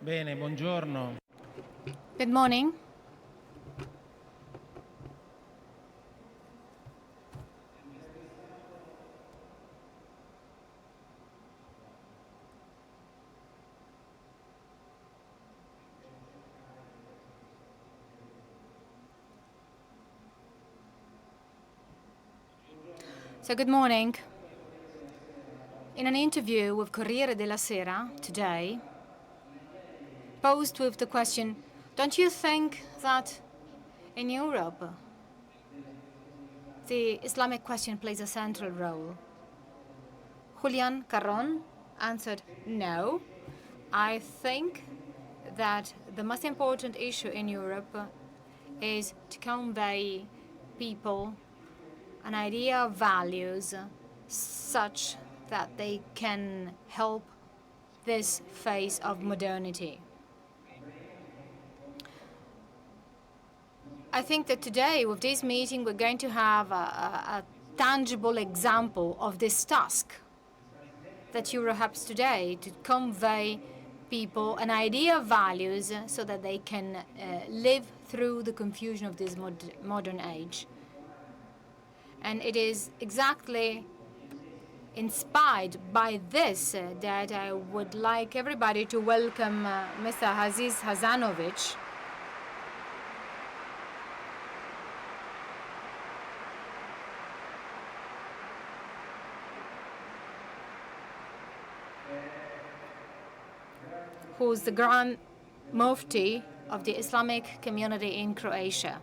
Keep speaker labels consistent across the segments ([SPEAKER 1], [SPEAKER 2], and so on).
[SPEAKER 1] Bene, buongiorno.
[SPEAKER 2] Good morning. So good morning. In an interview with Corriere della Sera today, posed with the question, don't you think that in Europe the Islamic question plays a central role? Julian Carron answered, no. I think that the most important issue in Europe is to convey people an idea of values such that they can help this phase of modernity. I think that today, with this meeting, we're going to have a tangible example of this task that Europe has today, to convey people an idea of values so that they can live through the confusion of this modern age. And it is exactly inspired by this that I would like everybody to welcome Mr. Aziz Hasanovic, who's the Gran Muftì of the Islamic community in Croatia.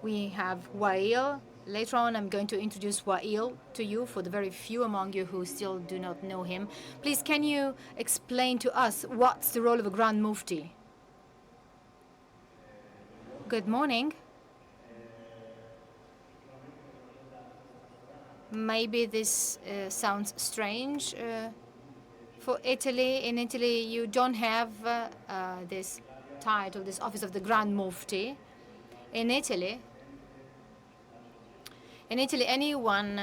[SPEAKER 2] We have Wael. Later on, I'm going to introduce Wael to you for the very few among you who still do not know him. Please, can you explain to us what's the role of a Grand Mufti? Good morning. Maybe this sounds strange for Italy. In Italy, you don't have this title, this office of the Grand Mufti. In Italy, anyone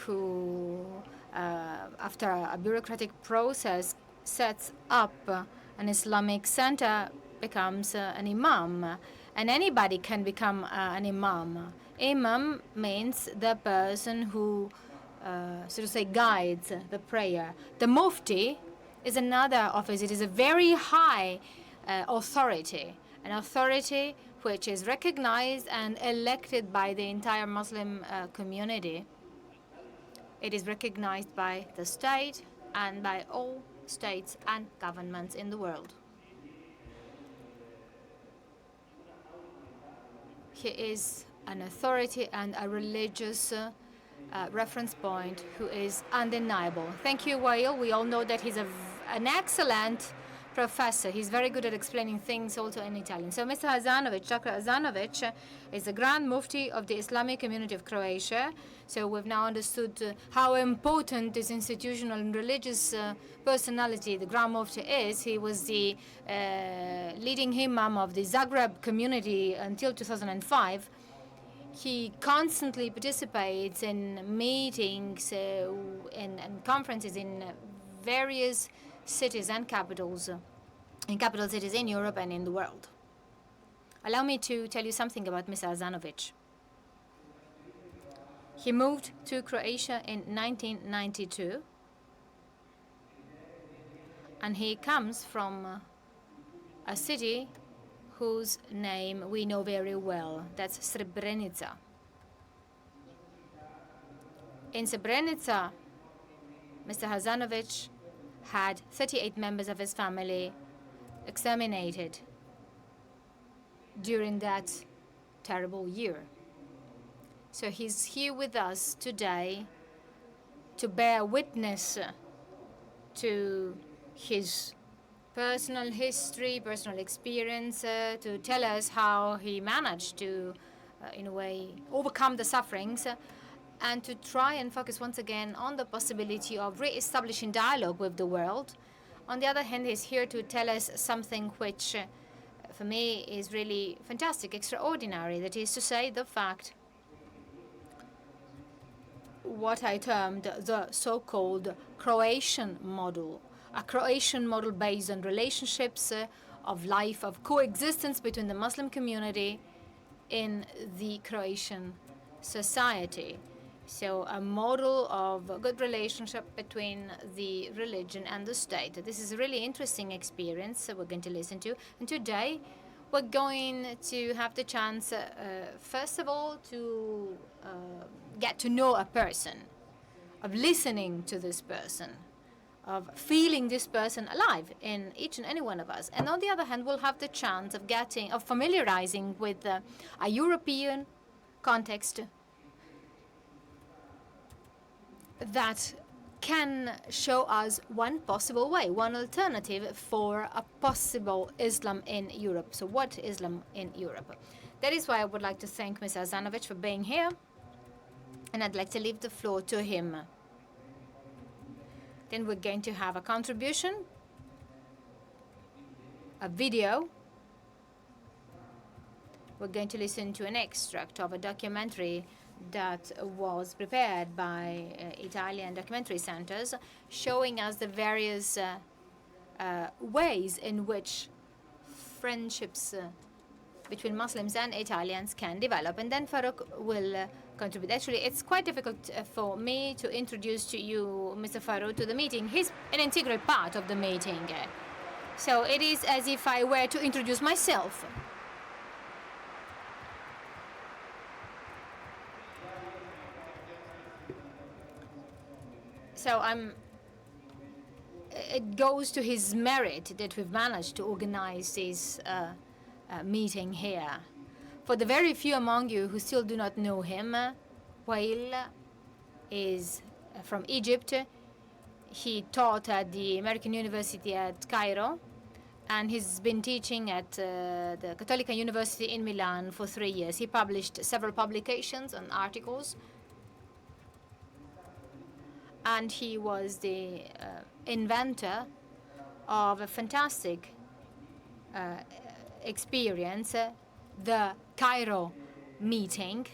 [SPEAKER 2] who, after a bureaucratic process, sets up an Islamic center becomes an imam. And anybody can become an imam. Imam means the person who, so to say, guides the prayer. The Mufti is another office. It is a very high authority, an authority which is recognized and elected by the entire Muslim community. It is recognized by the state and by all states and governments in the world. He is an authority and a religious reference point who is undeniable. Thank you, Wael. We all know that he's an excellent professor. He's very good at explaining things also in Italian. So Mr. Hasanovic, Dr. Hasanovic, is the Grand Mufti of the Islamic community of Croatia. So we've now understood how important this institutional and religious personality, the Grand Mufti, is. He was the leading imam of the Zagreb community until 2005. He constantly participates in meetings and conferences in various cities and capitals, in capital cities in Europe and in the world. Allow me to tell you something about Mr. Hasanovic. He moved to Croatia in 1992, and he comes from a city whose name we know very well. That's Srebrenica. In Srebrenica, Mr. Hasanovic had 38 members of his family exterminated during that terrible year. So he's here with us today to bear witness to his personal history, personal experience, to tell us how he managed to, in a way, overcome the sufferings, and to try and focus once again on the possibility of re-establishing dialogue with the world. On the other hand, he's here to tell us something which, for me, is really fantastic, extraordinary. That is to say, the fact, what I termed the so-called Croatian model a Croatian model based on relationships of life, of coexistence between the Muslim community in the Croatian society. So a model of a good relationship between the religion and the state. This is a really interesting experience we're going to listen to. And today we're going to have the chance, first of all, to get to know a person, of listening to this person, of feeling this person alive in each and any one of us. And on the other hand, we'll have the chance of familiarizing with a European context that can show us one possible way, one alternative for a possible Islam in Europe. So what Islam in Europe? That is why I would like to thank Mr. Hasanovic for being here, and I'd like to leave the floor to him. Then we're going to have a contribution, a video. We're going to listen to an extract of a documentary that was prepared by Italian documentary centers, showing us the various ways in which friendships between Muslims and Italians can develop. And then Farouq will contribute. Actually, it's quite difficult for me to introduce to you Mr. Farouq to the meeting. He's an integral part of the meeting. So it is as if I were to introduce myself. So it goes to his merit that we've managed to organize this meeting here. For the very few among you who still do not know him, Wael is from Egypt. He taught at the American University at Cairo, and he's been teaching at the Cattolica University in Milan for 3 years. He published several publications and articles, and he was the inventor of a fantastic experience, the Cairo meeting.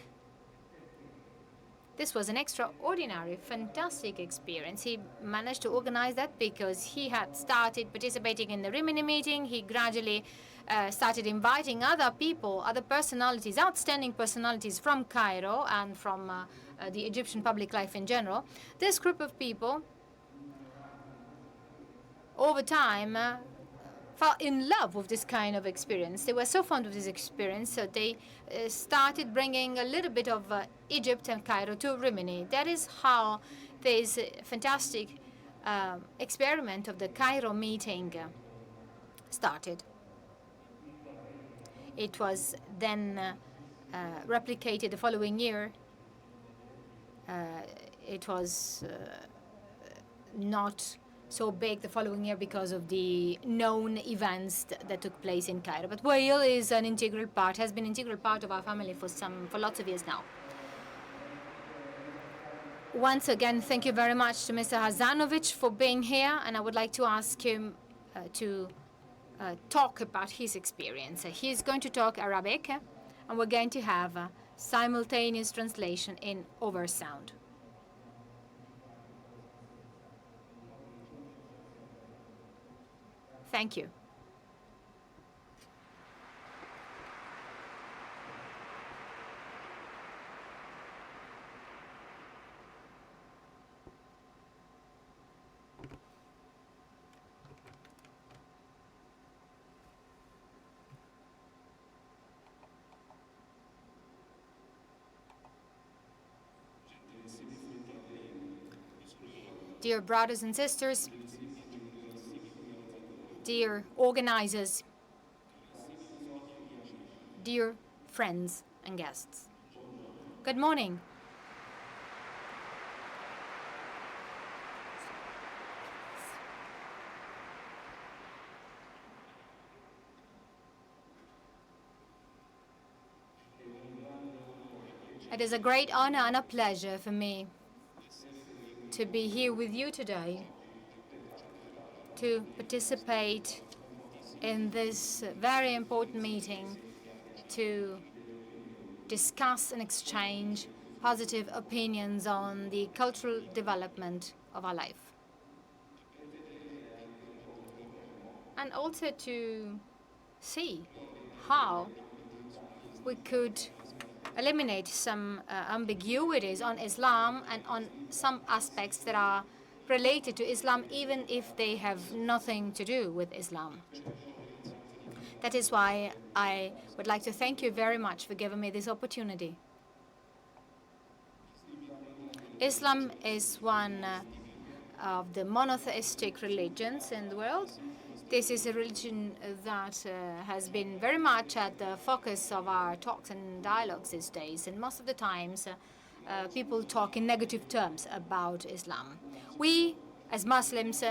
[SPEAKER 2] This was an extraordinary, fantastic experience. He managed to organize that because he had started participating in the Rimini meeting. He gradually started inviting other people, other personalities, outstanding personalities from Cairo and from the Egyptian public life in general. This group of people, over time, fell in love with this kind of experience. They were so fond of this experience, so they started bringing a little bit of Egypt and Cairo to Rimini. That is how this fantastic experiment of the Cairo meeting started. It was then replicated the following year. It was not so big the following year because of the known events that took place in Cairo. But Wael is an integral part, has been an integral part of our family for lots of years now. Once again, thank you very much to Mr. Hasanovic for being here, and I would like to ask him to talk about his experience. He's going to talk Arabic, and we're going to have a simultaneous translation in oversound. Thank you. Dear brothers and sisters, dear organizers, dear friends and guests, good morning. It is a great honor and a pleasure for me to be here with you today, to participate in this very important meeting, to discuss and exchange positive opinions on the cultural development of our life. and also to see how we could eliminate some ambiguities on Islam and on some aspects that are related to Islam, even if they have nothing to do with Islam. That is why I would like to thank you very much for giving me this opportunity. Islam is one of the monotheistic religions in the world. This is a religion that has been very much at the focus of our talks and dialogues these days, and most of the times people talk in negative terms about Islam. We, as Muslims,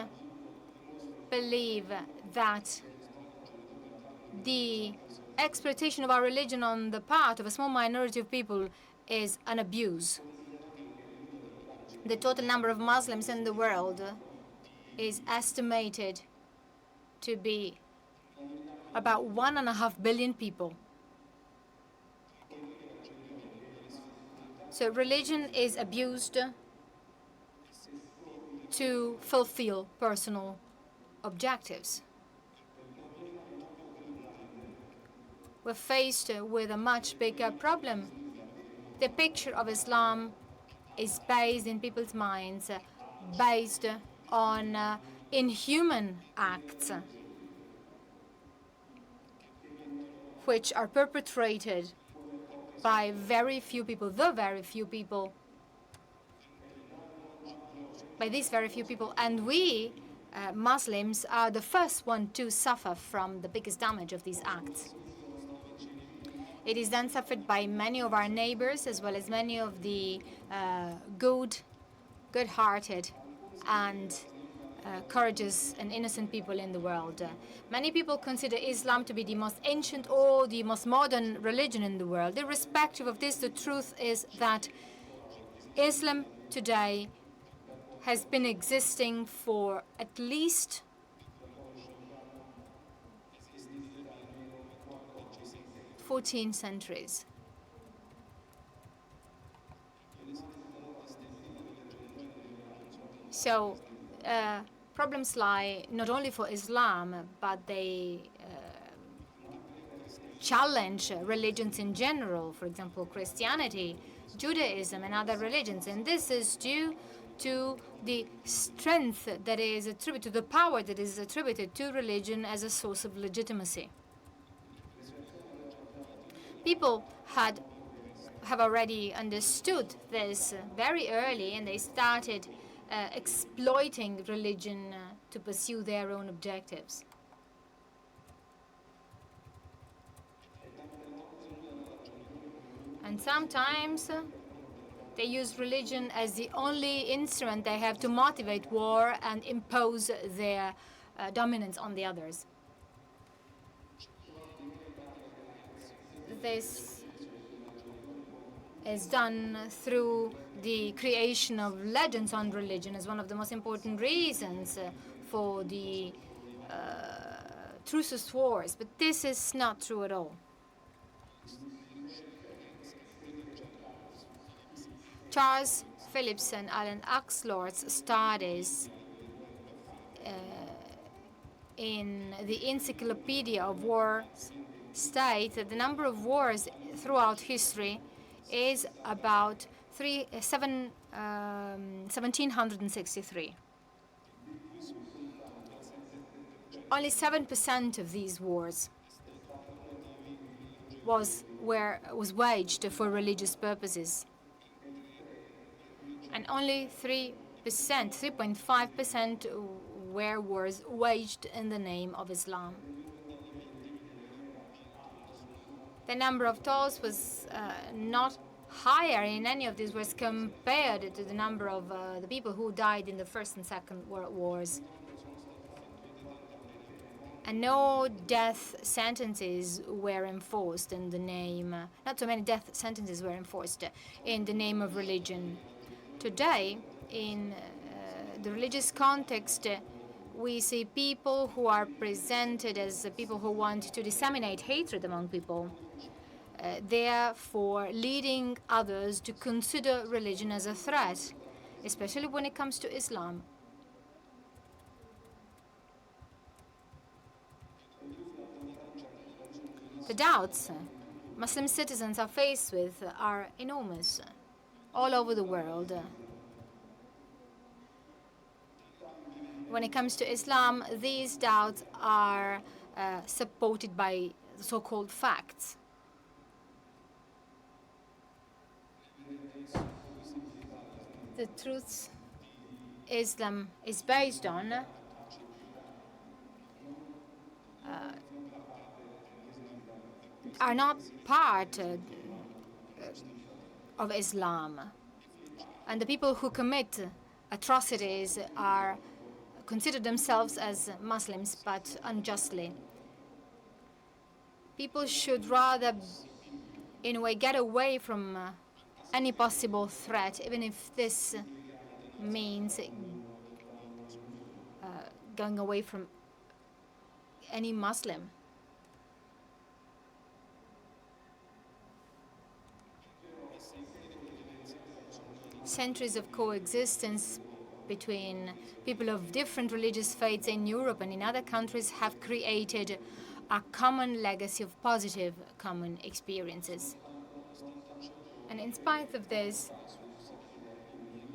[SPEAKER 2] believe that the exploitation of our religion on the part of a small minority of people is an abuse. The total number of Muslims in the world is estimated to be about 1.5 billion people. So religion is abused to fulfill personal objectives. We're faced with a much bigger problem. The picture of Islam is based in people's minds, based on inhuman acts which are perpetrated by very few people, by these very few people. And we, Muslims, are the first one to suffer from the biggest damage of these acts. It is then suffered by many of our neighbors, as well as many of the good-hearted and courageous and innocent people in the world. Many people consider Islam to be the most ancient or the most modern religion in the world. Irrespective of this, the truth is that Islam today has been existing for at least 14 centuries. So problems lie not only for Islam, but they challenge religions in general, for example, Christianity, Judaism, and other religions. And this is due to the strength that is attributed, to the power that is attributed to religion as a source of legitimacy. People have already understood this very early, and they started exploiting religion to pursue their own objectives. And sometimes they use religion as the only instrument they have to motivate war and impose their dominance on the others. This is done through the creation of legends on religion as one of the most important reasons for the truciest wars, but this is not true at all. Charles Phillips and Alan Axelrod's studies in the Encyclopedia of War state that the number of wars throughout history is about 1763. Only 7% of these wars was waged for religious purposes, and only 3.5% were wars waged in the name of Islam. The number of toll was not higher in any of these wars compared to the number of the people who died in the First and Second World Wars. And no death sentences were enforced in the name, not so many death sentences were enforced in the name of religion. Today, in the religious context, we see people who are presented as people who want to disseminate hatred among people, therefore leading others to consider religion as a threat, especially when it comes to Islam. The doubts Muslim citizens are faced with are enormous all over the world. When it comes to Islam, these doubts are supported by so-called facts. The truths Islam is based on are not part of Islam. And the people who commit atrocities are consider themselves as Muslims, but unjustly. People should rather, in a way, get away from any possible threat, even if this means going away from any Muslim. Centuries of coexistence between people of different religious faiths in Europe and in other countries have created a common legacy of positive common experiences. And in spite of this,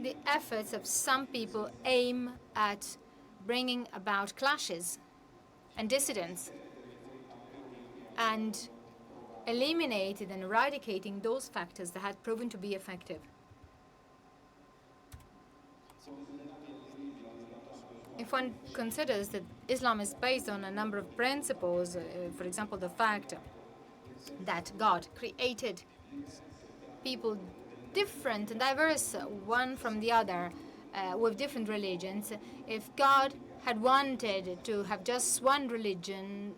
[SPEAKER 2] the efforts of some people aim at bringing about clashes and dissidents and eliminating and eradicating those factors that had proven to be effective. If one considers that Islam is based on a number of principles, for example, the fact that God created people different and diverse one from the other with different religions, if God had wanted to have just one religion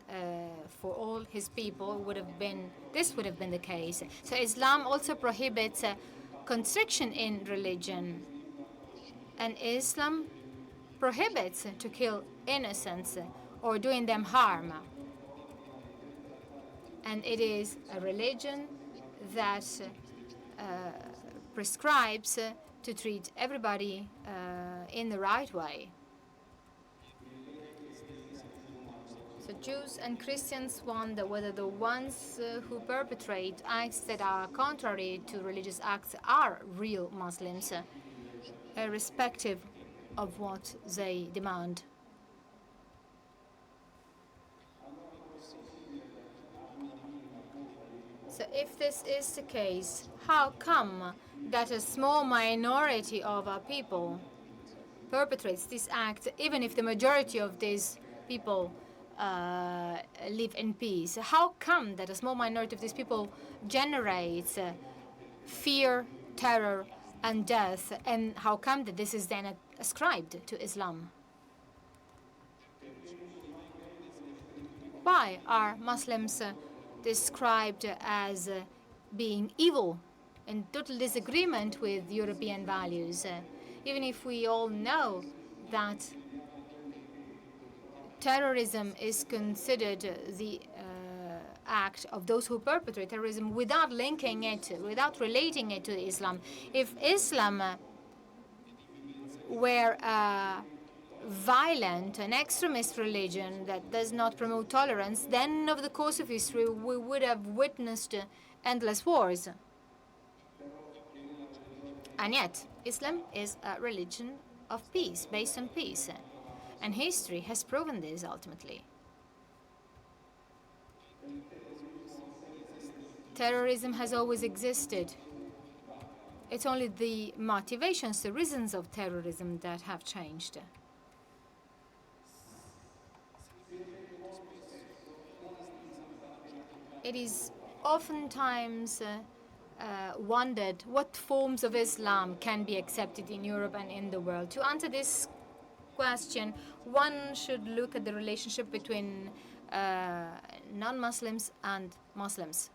[SPEAKER 2] for all his people, this would have been the case. So Islam also prohibits constriction in religion, and Islam prohibits to kill innocents or doing them harm. And it is a religion that prescribes to treat everybody in the right way. So Jews and Christians wonder whether the ones who perpetrate acts that are contrary to religious acts are real Muslims, irrespective of what they demand. So if this is the case, how come that a small minority of our people perpetrates this act, even if the majority of these people live in peace? How come that a small minority of these people generates fear, terror, and death, and how come that this is then ascribed to Islam? Why are Muslims described as being evil, in total disagreement with European values, even if we all know that terrorism is considered the act of those who perpetrate terrorism without linking it, without relating it to Islam. If Islam were a violent and extremist religion that does not promote tolerance, then over the course of history we would have witnessed endless wars. And yet, Islam is a religion of peace, based on peace. And history has proven this ultimately. Terrorism has always existed. It's only the motivations, the reasons of terrorism that have changed. It is oftentimes wondered what forms of Islam can be accepted in Europe and in the world. To answer this question, one should look at the relationship between non-Muslims and Muslims.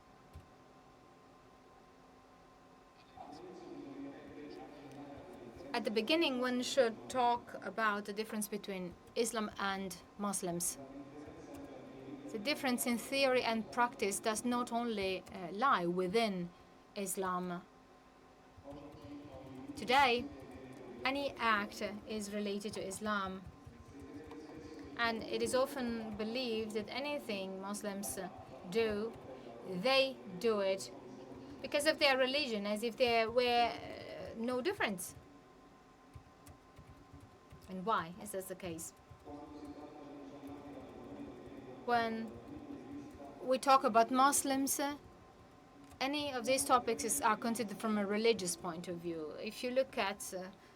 [SPEAKER 2] At the beginning, one should talk about the difference between Islam and Muslims. The difference in theory and practice does not only lie within Islam. Today, any act is related to Islam, and it is often believed that anything Muslims do They do it because of their religion, as if there were no difference. And why is this the case? When we talk about Muslims, any of these topics are considered from a religious point of view. If you look at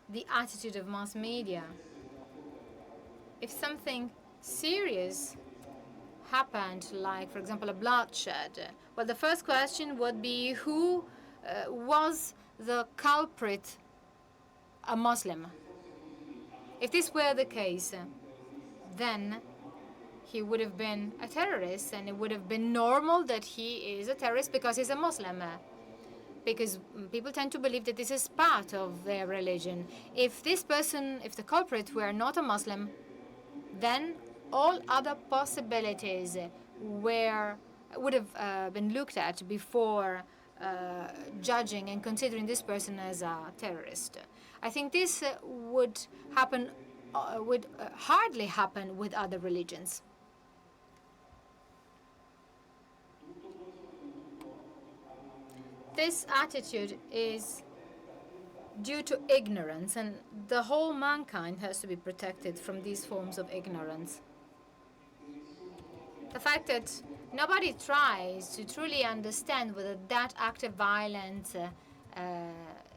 [SPEAKER 2] the attitude of mass media, if something serious happened, like, for example, a bloodshed, well, the first question would be who was the culprit a Muslim? If this were the case, then he would have been a terrorist, and it would have been normal that he is a terrorist because he's a Muslim. Because people tend to believe that this is part of their religion. If this person, if the culprit were not a Muslim, then all other possibilities would have been looked at before judging and considering this person as a terrorist. I think this would hardly happen with other religions. This attitude is due to ignorance, and the whole mankind has to be protected from these forms of ignorance. The fact that nobody tries to truly understand whether that act of violence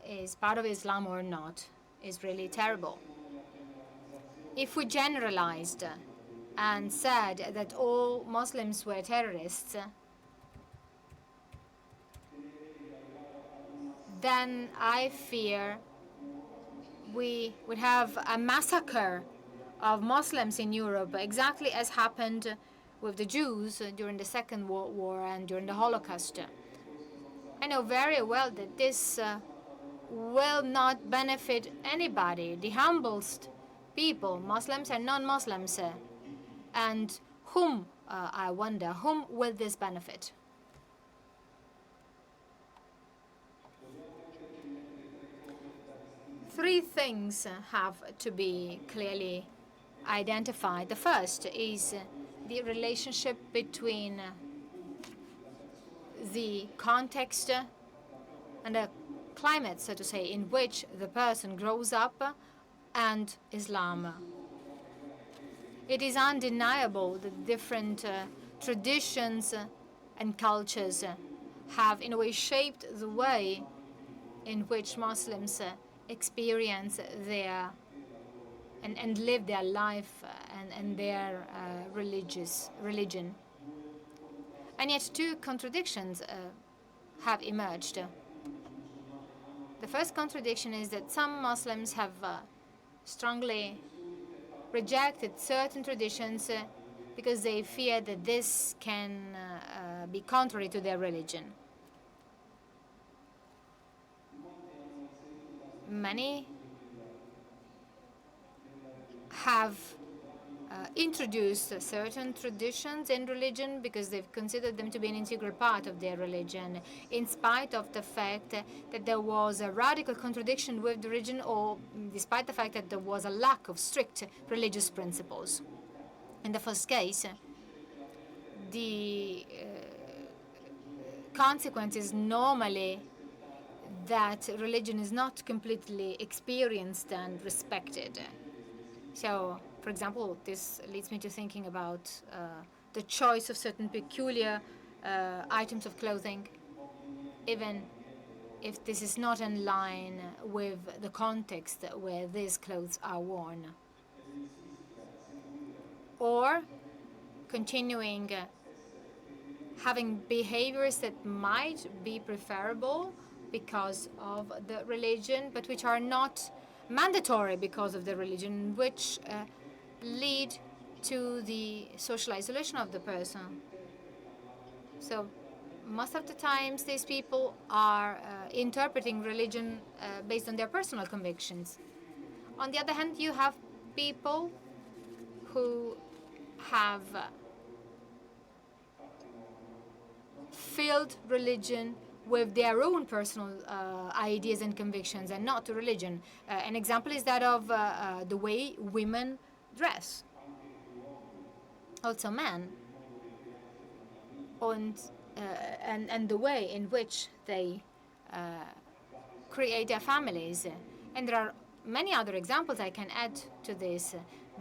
[SPEAKER 2] is part of Islam or not is really terrible. If we generalized and said that all Muslims were terrorists, then I fear we would have a massacre of Muslims in Europe, exactly as happened with the Jews during the Second World War and during the Holocaust. I know very well that this will not benefit anybody, the humblest people, Muslims and non-Muslims. And I wonder, whom will this benefit? Three things have to be clearly identified. The first is the relationship between the context and the climate, so to say, in which the person grows up and Islam. It is undeniable that different traditions and cultures have, in a way, shaped the way in which Muslims experience their and live their life and their religion. And yet two contradictions have emerged. The first contradiction is that some Muslims have strongly rejected certain traditions because they fear that this can be contrary to their religion. Many have introduced certain traditions in religion because they've considered them to be an integral part of their religion, in spite of the fact that there was a radical contradiction with the religion, or despite the fact that there was a lack of strict religious principles. In the first case, the consequence is normally that religion is not completely experienced and respected. So, for example, this leads me to thinking about the choice of certain peculiar items of clothing, even if this is not in line with the context where these clothes are worn. Or continuing having behaviors that might be preferable because of the religion, but which are not mandatory because of the religion, which lead to the social isolation of the person. So most of the times these people are interpreting religion based on their personal convictions. On the other hand, you have people who have filled religion with their own personal ideas and convictions and not to religion. An example is that of the way women dress. Also men. And and the way in which they create their families. And there are many other examples I can add to this.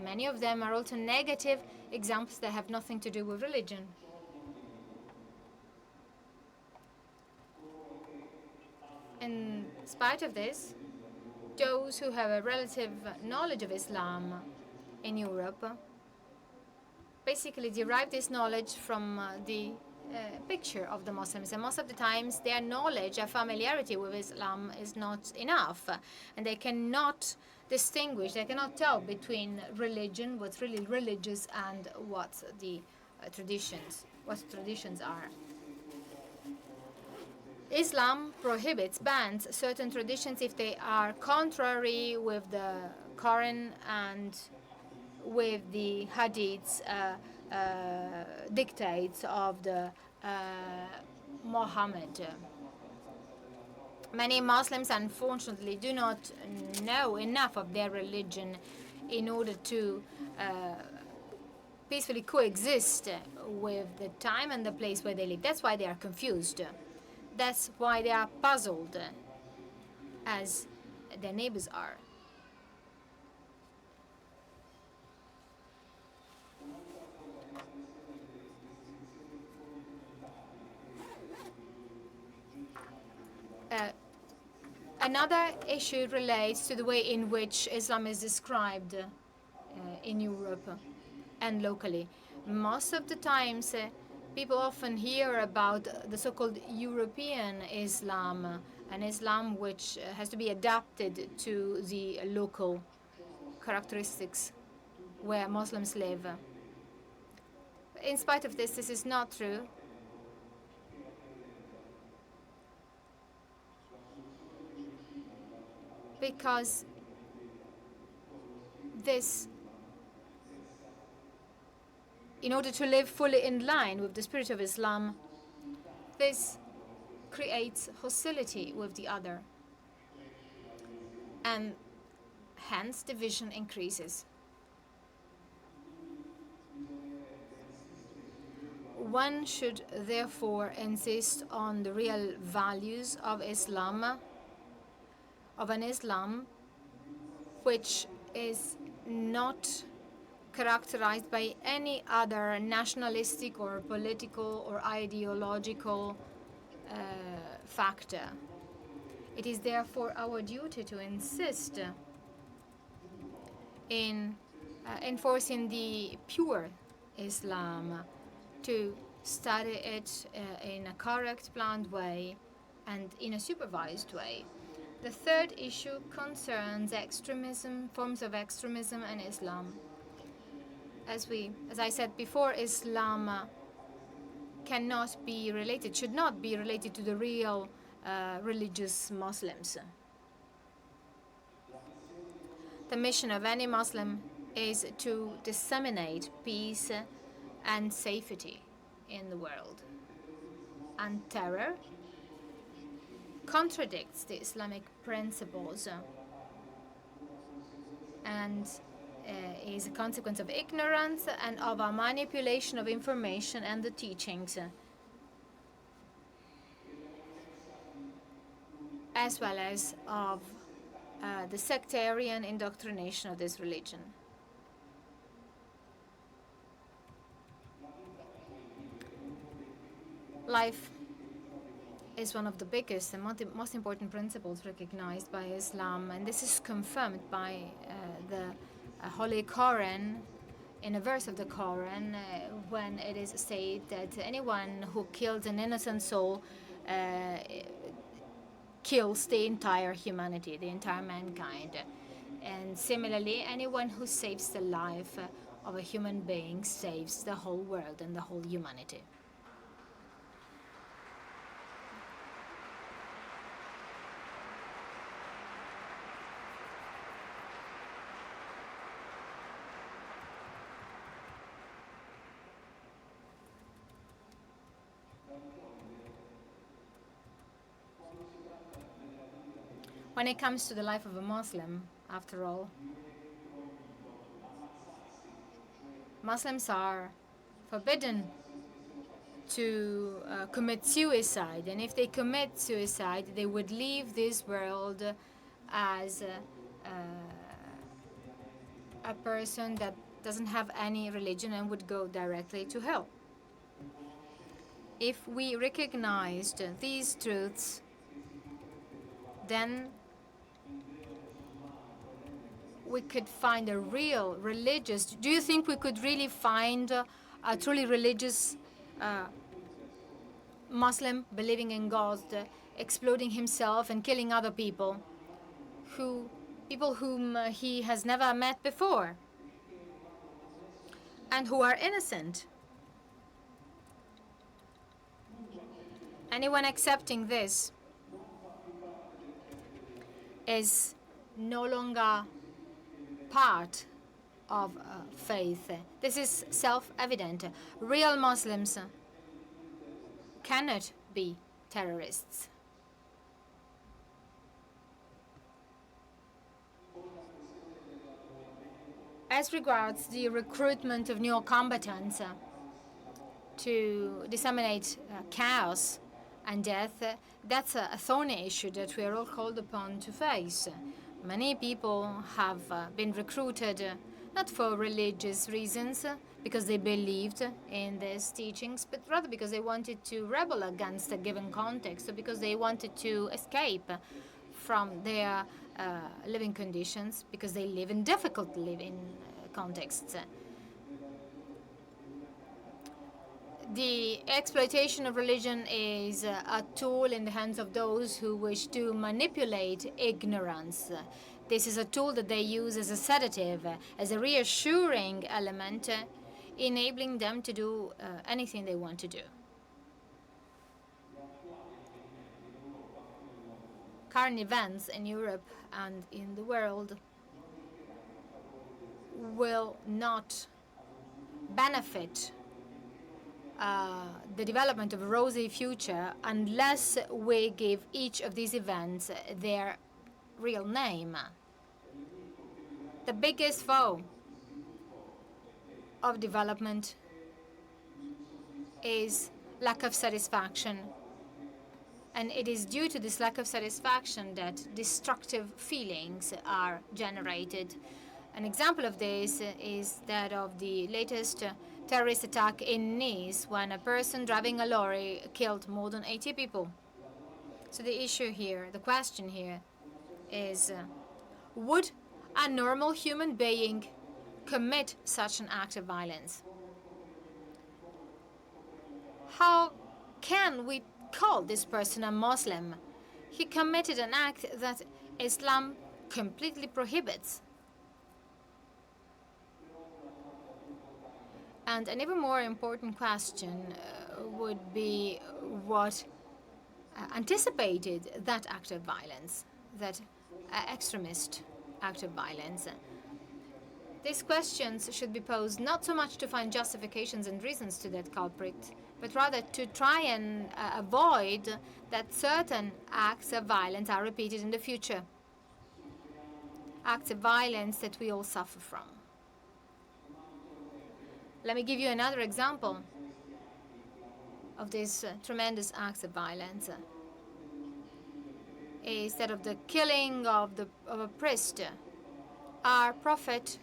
[SPEAKER 2] Many of them are also negative examples that have nothing to do with religion. In spite of this, those who have a relative knowledge of Islam in Europe basically derive this knowledge from the picture of the Muslims. And most of the times, their knowledge, their familiarity with Islam is not enough. And they cannot distinguish, they cannot tell between religion, what's really religious, and what the traditions are. Islam prohibits, bans certain traditions if they are contrary with the Quran and with the hadiths, dictates of the Muhammad. Many Muslims, unfortunately, do not know enough of their religion in order to peacefully coexist with the time and the place where they live. That's why they are confused. That's why they are puzzled, as their neighbors are. Another issue relates to the way in which Islam is described in Europe and locally. Most of the times, people often hear about the so-called European Islam, an Islam which has to be adapted to the local characteristics where Muslims live. In spite of this, this is not true. Because this, in order to live fully in line with the spirit of Islam, this creates hostility with the other. And hence division increases. One should therefore insist on the real values of Islam, of an Islam which is not characterized by any other nationalistic or political or ideological factor. It is therefore our duty to insist in enforcing the pure Islam, to study it in a correct, planned way and in a supervised way. The third issue concerns extremism, forms of extremism in Islam. As I said before, Islam cannot be related, should not be related to the real religious Muslims. The mission of any Muslim is to disseminate peace and safety in the world. And terror contradicts the Islamic principles and is a consequence of ignorance and of a manipulation of information and the teachings, as well as of the sectarian indoctrination of this religion. Life is one of the biggest and most important principles recognized by Islam, and this is confirmed by the Holy Quran, in a verse of the Quran, when it is stated that anyone who kills an innocent soul kills the entire humanity, the entire mankind. And similarly, anyone who saves the life of a human being saves the whole world and the whole humanity. When it comes to the life of a Muslim, after all, Muslims are forbidden to commit suicide. And if they commit suicide, they would leave this world as a person that doesn't have any religion and would go directly to hell. If we recognized these truths, then we could find a real religious. Do you think we could really find a truly religious Muslim believing in God, exploding himself and killing other people, people whom he has never met before, and who are innocent? Anyone accepting this is no longer part of faith. This is self-evident. Real Muslims cannot be terrorists. As regards the recruitment of new combatants to disseminate chaos and death, that's a thorny issue that we are all called upon to face. Many people have been recruited not for religious reasons, because they believed in these teachings, but rather because they wanted to rebel against a given context, or because they wanted to escape from their living conditions, because they live in difficult living contexts. The exploitation of religion is a tool in the hands of those who wish to manipulate ignorance. This is a tool that they use as a sedative, as a reassuring element, enabling them to do anything they want to do. Current events in Europe and in the world will not benefit the development of a rosy future unless we give each of these events their real name. The biggest foe of development is lack of satisfaction. And it is due to this lack of satisfaction that destructive feelings are generated. An example of this is that of the latest terrorist attack in Nice, when a person driving a lorry killed more than 80 people. So the issue here, the question here is, would a normal human being commit such an act of violence? How can we call this person a Muslim? He committed an act that Islam completely prohibits. And an even more important question would be what anticipated that act of violence, that extremist act of violence. These questions should be posed not so much to find justifications and reasons to that culprit, but rather to try and avoid that certain acts of violence are repeated in the future. Acts of violence that we all suffer from. Let me give you another example of these tremendous acts of violence. Is that of the killing of a priest. Our Prophet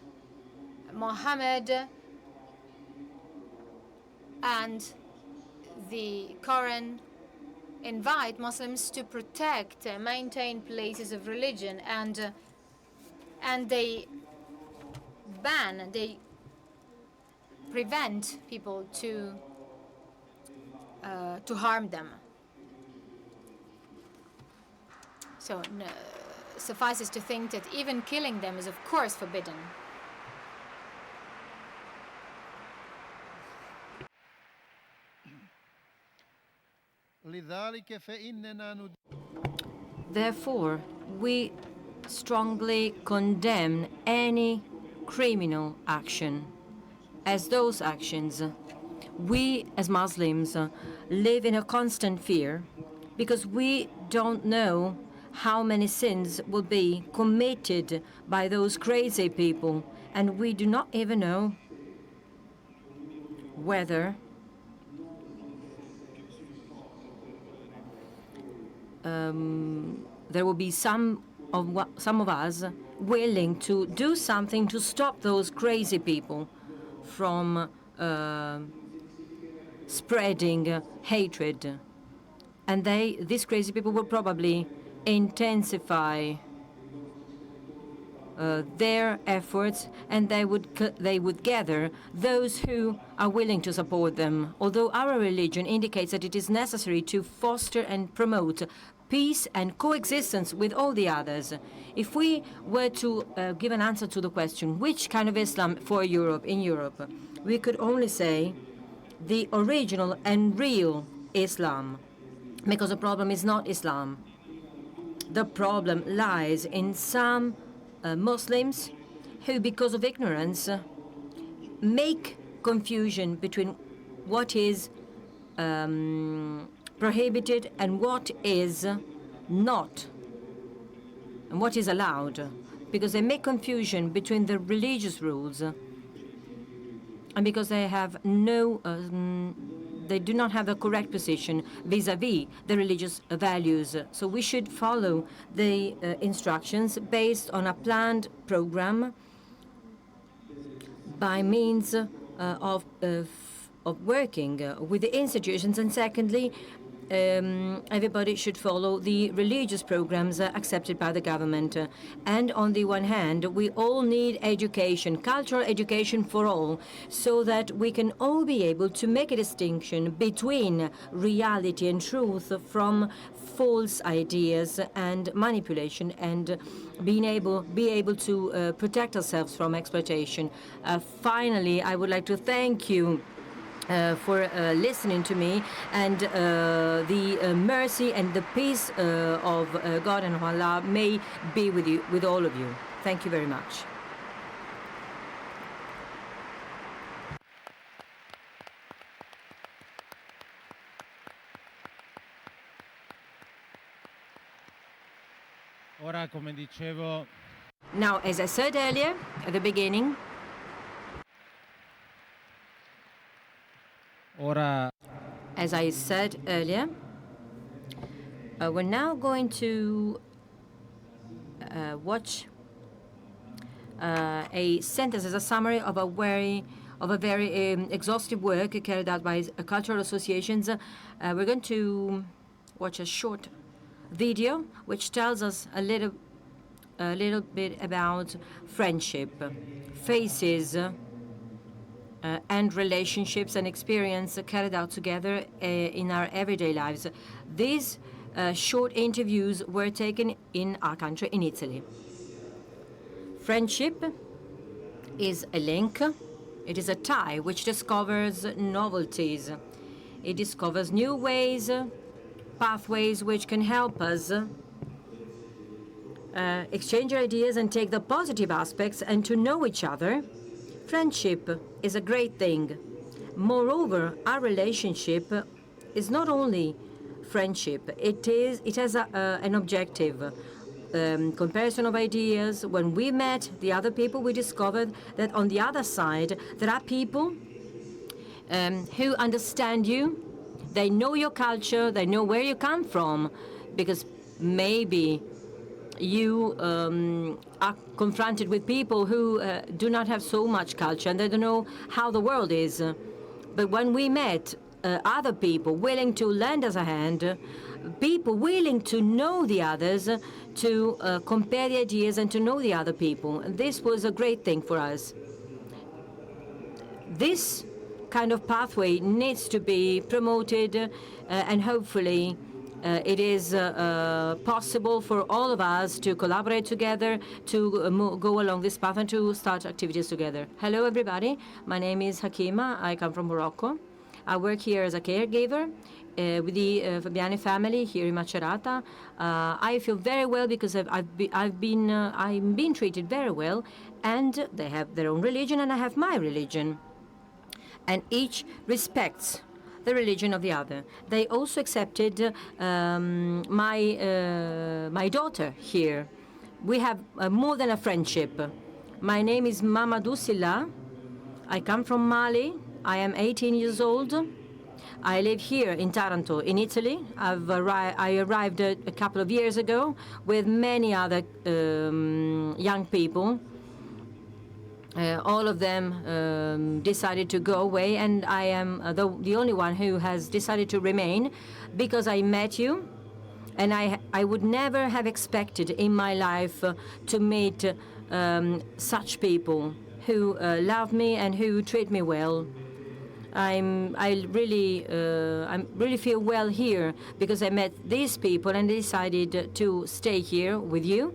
[SPEAKER 2] Muhammad and the Quran invite Muslims to protect and maintain places of religion, and they prevent people to harm them. So suffices to think that even killing them is of course forbidden.
[SPEAKER 1] Therefore, we strongly condemn any criminal action. As those actions, we as Muslims live in a constant fear because we don't know how many sins will be committed by those crazy people, and we do not even know whether there will be some of us willing to do something to stop those crazy people from spreading hatred. And these crazy people will probably intensify their efforts, and they would gather those who are willing to support them. Although our religion indicates that it is necessary to foster and promote peace and coexistence with all the others. If we were to give an answer to the question, which kind of Islam for Europe, in Europe, we could only say the original and real Islam, because the problem is not Islam. The problem lies in some Muslims who, because of ignorance, make confusion between what is prohibited and what is not, and what is allowed, because they make confusion between the religious rules, and because they have they do not have the correct position vis-à-vis the religious values. So we should follow the instructions based on a planned program by means of working with the institutions. And secondly, everybody should follow the religious programs accepted by the government. And on the one hand, we all need education, cultural education for all, so that we can all be able to make a distinction between reality and truth from false ideas and manipulation, and be able to protect ourselves from exploitation. Finally, I would like to thank you for listening to me, and the mercy and the peace of God and Allah may be with you, with all of you. Thank you very much.
[SPEAKER 3] Ora, come dicevo,
[SPEAKER 1] Now, as I said earlier at the beginning, as I said earlier, we're now going to watch a synthesis, a summary of a very exhaustive work carried out by cultural associations. We're going to watch a short video which tells us a little bit about friendship, faces, and relationships and experience carried out together in our everyday lives. These short interviews were taken in our country, in Italy. Friendship is a link. It is a tie which discovers novelties. It discovers new ways, pathways which can help us exchange ideas and take the positive aspects and to know each other. Friendship is a great thing. Moreover, our relationship is not only friendship. It has an objective. Comparison of ideas. When we met the other people, we discovered that on the other side there are people who understand you. They know your culture. They know where you come from, because maybe you are confronted with people who do not have so much culture, and they don't know how the world is. But when we met other people willing to lend us a hand, people willing to know the others, to compare the ideas and to know the other people, this was a great thing for us. This kind of pathway needs to be promoted, and hopefully it is possible for all of us to collaborate together, to go along this path and to start activities together. Hello, everybody. My name is Hakima. I come from Morocco. I work here as a caregiver with the Fabiani family here in Macerata. I feel very well because I'm being treated very well, and they have their own religion and I have my religion, and each respects the religion of the other. They also accepted my daughter here. We have more than a friendship. My name is Mamadou Silla. I come from Mali. I am 18 years old. I live here in Taranto, in Italy. I arrived a couple of years ago with many other young people. All of them decided to go away, and I am the only one who has decided to remain because I met you, and I would never have expected in my life to meet such people who love me and who treat me well. I really feel well here because I met these people and decided to stay here with you.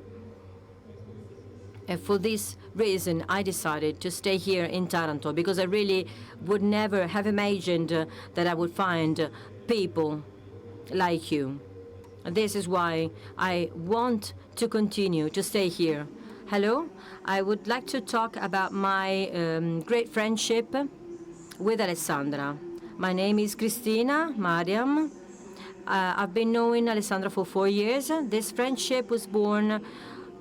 [SPEAKER 1] And for this reason, I decided to stay here in Taranto because I really would never have imagined that I would find people like you. This is why I want to continue to stay here. Hello, I would like to talk about my great friendship with Alessandra. My name is Cristina Mariam. I've been knowing Alessandra for 4 years. This friendship was born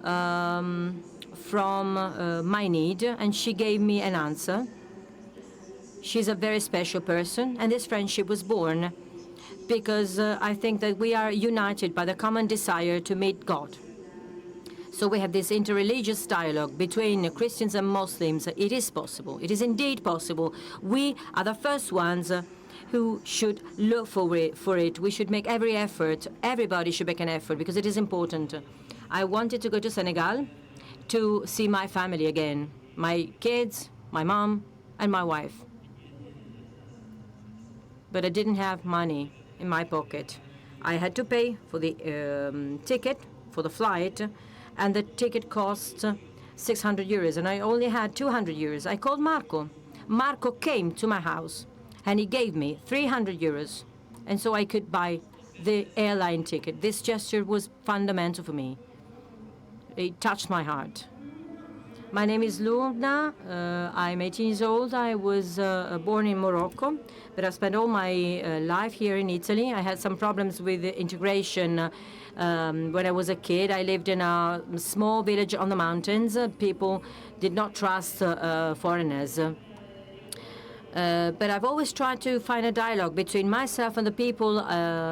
[SPEAKER 1] from my need, and she gave me an answer. She's a very special person, and this friendship was born because I think that we are united by the common desire to meet God. So we have this interreligious dialogue between Christians and Muslims. It is possible. It is indeed possible. We are the first ones who should look for it. We should make every effort. Everybody should make an effort because it is important. I wanted to go to Senegal to see my family again, my kids, my mom, and my wife. But I didn't have money in my pocket. I had to pay for the ticket, for the flight, and the ticket cost 600 euros, and I only had 200 euros. I called Marco. Marco came to my house, and he gave me 300 euros, and so I could buy the airline ticket. This gesture was fundamental for me. It touched my heart. My name is Luna. I'm 18 years old. I was born in Morocco, but I spent all my life here in Italy. I had some problems with integration when I was a kid. I lived in a small village on the mountains. People did not trust foreigners. But I've always tried to find a dialogue between myself and the people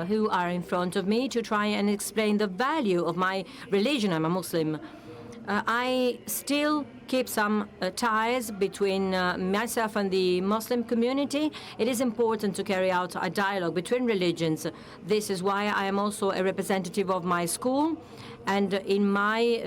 [SPEAKER 1] who are in front of me to try and explain the value of my religion. I'm a Muslim. I still keep some ties between myself and the Muslim community. It is important to carry out a dialogue between religions. This is why I am also a representative of my school. And in my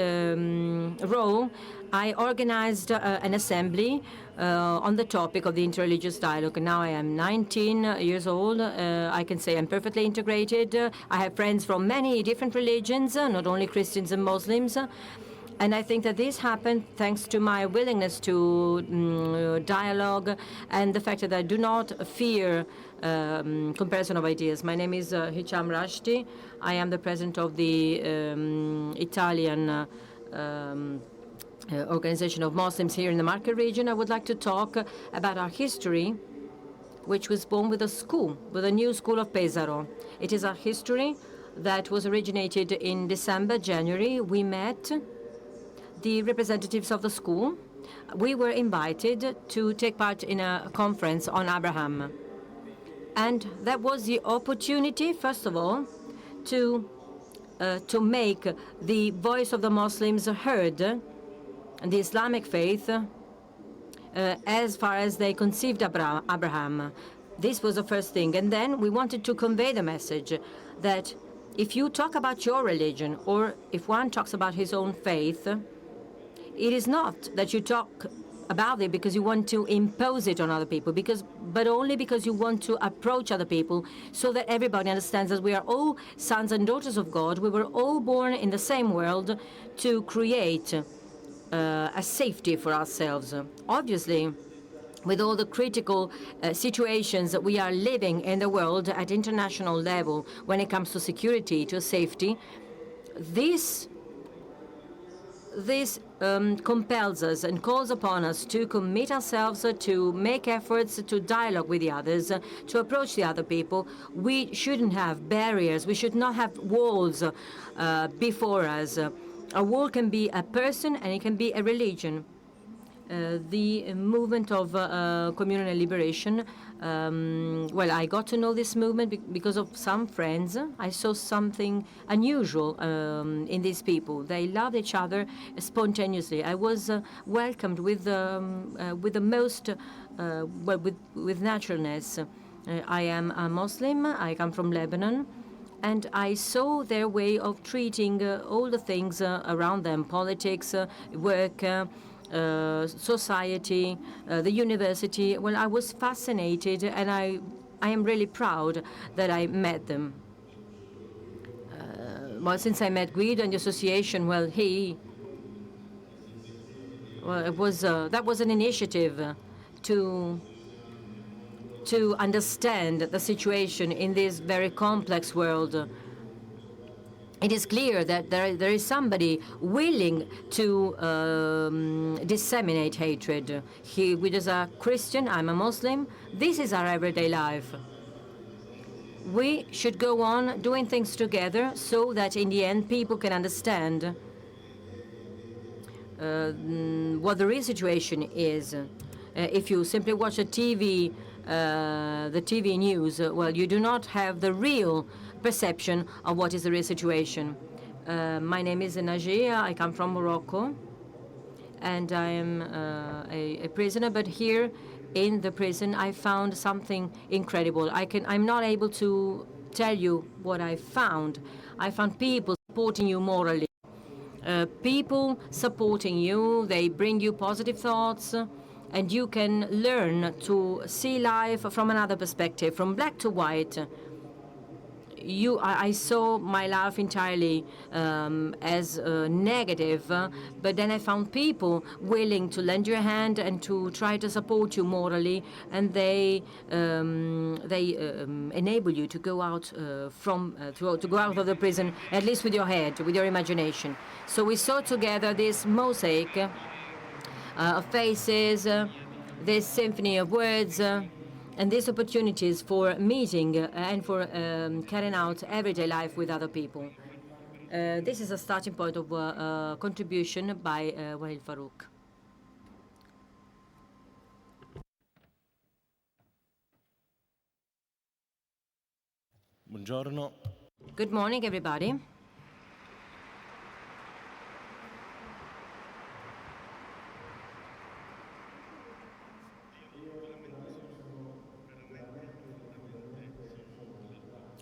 [SPEAKER 1] role, I organized an assembly on the topic of the interreligious dialogue. Now I am 19 years old. I can say I'm perfectly integrated. I have friends from many different religions, not only Christians and Muslims. And I think that this happened thanks to my willingness to dialogue and the fact that I do not fear comparison of ideas. My name is Hicham Rashdi. I am the president of the Italian Organization of Muslims here in the Marche region. I would like to talk about our history, which was born with a school, with a new school of Pesaro. It is our history that was originated in December, January. We met the representatives of the school. We were invited to take part in a conference on Abraham. And that was the opportunity, first of all, to make the voice of the Muslims heard, and the Islamic faith, as far as they conceived Abraham. This was the first thing. And then we wanted to convey the message that if you talk about your religion, or if one talks about his own faith, it is not that you talk about it because you want to impose it on other people, but only because you want to approach other people so that everybody understands that we are all sons and daughters of God. We were all born in the same world to create a safety for ourselves. Obviously, with all the critical situations that we are living in the world at international level when it comes to security, to safety, this compels us and calls upon us to commit ourselves, to make efforts, to dialogue with the others, to approach the other people. We shouldn't have barriers. We should not have walls before us. A wall can be a person and it can be a religion. the movement of communal liberation. Well, I got to know this movement because of some friends. I saw something unusual in these people. They loved each other spontaneously. I was welcomed with the most, well, with naturalness. I am a Muslim. I come from Lebanon. And I saw their way of treating all the things around them: politics, work, society, the university. Well, I was fascinated, and I am really proud that I met them. Well, since I met Guido and the association, well, it was that was an initiative to understand the situation in this very complex world. It is clear that there is somebody willing to disseminate hatred. Guido is a Christian, I'm a Muslim. This is our everyday life. We should go on doing things together so that in the end people can understand what the real situation is. If you simply watch the TV news, well, you do not have the real perception of what is the real situation. My name is Najia. I come from Morocco, and I am a prisoner. But here in the prison, I found something incredible. I'm not able to tell you what I found. I found people supporting you morally. People supporting you. They bring you positive thoughts. And you can learn to see life from another perspective, from black to white. I saw my life entirely as negative, but then I found people willing to lend your hand and to try to support you morally, and they enable you to go out to go out of the prison, at least with your head, with your imagination. So we saw together this mosaic of faces, this symphony of words, and these opportunities for meeting and for carrying out everyday life with other people. This is a starting point of contribution by Wael Farouq.
[SPEAKER 3] Buongiorno.
[SPEAKER 1] Good morning, everybody.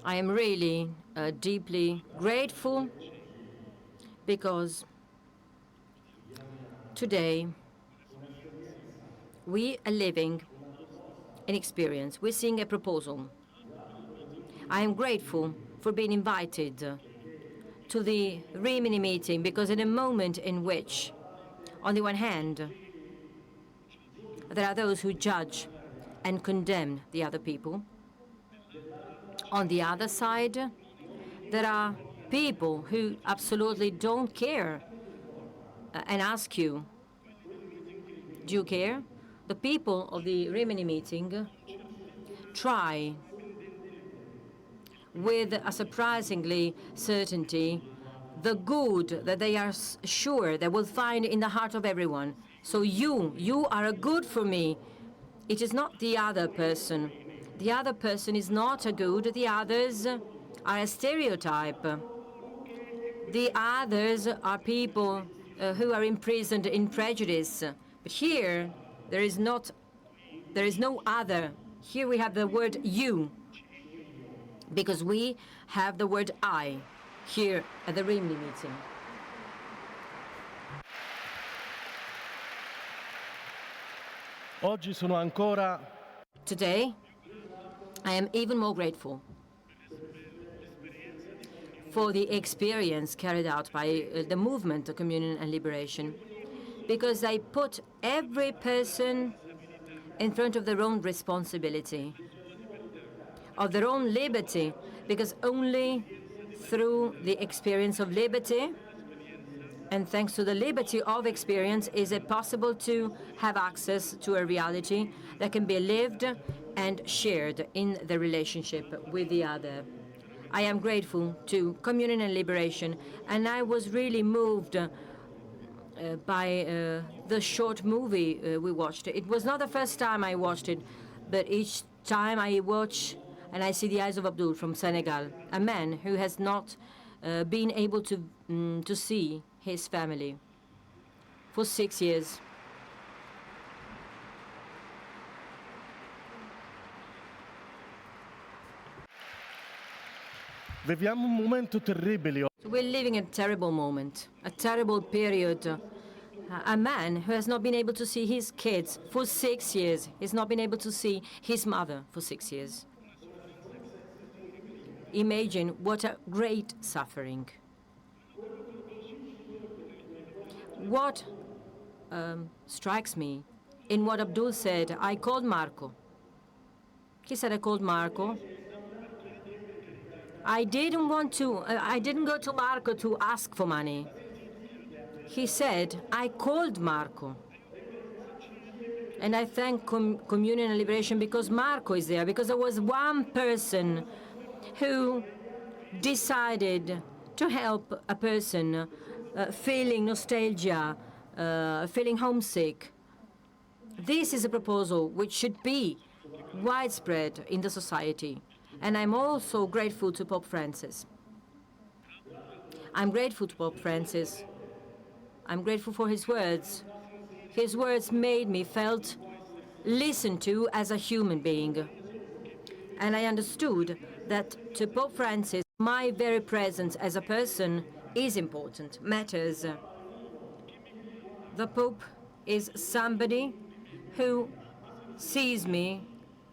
[SPEAKER 1] I am really deeply grateful because today we are living an experience. We're seeing a proposal. I am grateful for being invited to the Rimini meeting because in a moment in which, on the one hand, there are those who judge and condemn the other people, on the other side, there are people who absolutely don't care and ask you, do you care? The people of the Rimini meeting try with a surprisingly certainty the good that they are sure they will find in the heart of everyone. So you are a good for me. It is not the other person. The other person is not a good. The others are a stereotype. The others are people who are imprisoned in prejudice. But here, there is no other. Here we have the word you, because we have the word I here at the Rimini meeting.
[SPEAKER 3] Oggi sono ancora
[SPEAKER 1] Today, I am even more grateful for the experience carried out by the movement of communion and liberation, because they put every person in front of their own responsibility, of their own liberty, because only through the experience of liberty and thanks to the liberty of experience is it possible to have access to a reality that can be lived and shared in the relationship with the other. I am grateful to communion and liberation, and I was really moved by the short movie we watched. It was not the first time I watched it, but each time I watch and I see the eyes of Abdul from Senegal, a man who has not been able to see his family for 6 years.
[SPEAKER 3] Viviamo un momento terribile.
[SPEAKER 1] We're living a terrible moment, a terrible period. A man who has not been able to see his kids for 6 years, has not been able to see his mother for 6 years. Imagine what a great suffering. What strikes me in what Abdul said, I called Marco. He said, I called Marco. I didn't go to Marco to ask for money. He said, I called Marco. And I thank Communion and Liberation because Marco is there, because there was one person who decided to help a person feeling nostalgia, feeling homesick. This is a proposal which should be widespread in the society. And I'm also grateful to Pope Francis. I'm grateful to Pope Francis. I'm grateful for his words. His words made me felt listened to as a human being. And I understood that to Pope Francis, my very presence as a person is important, matters. The Pope is somebody who sees me,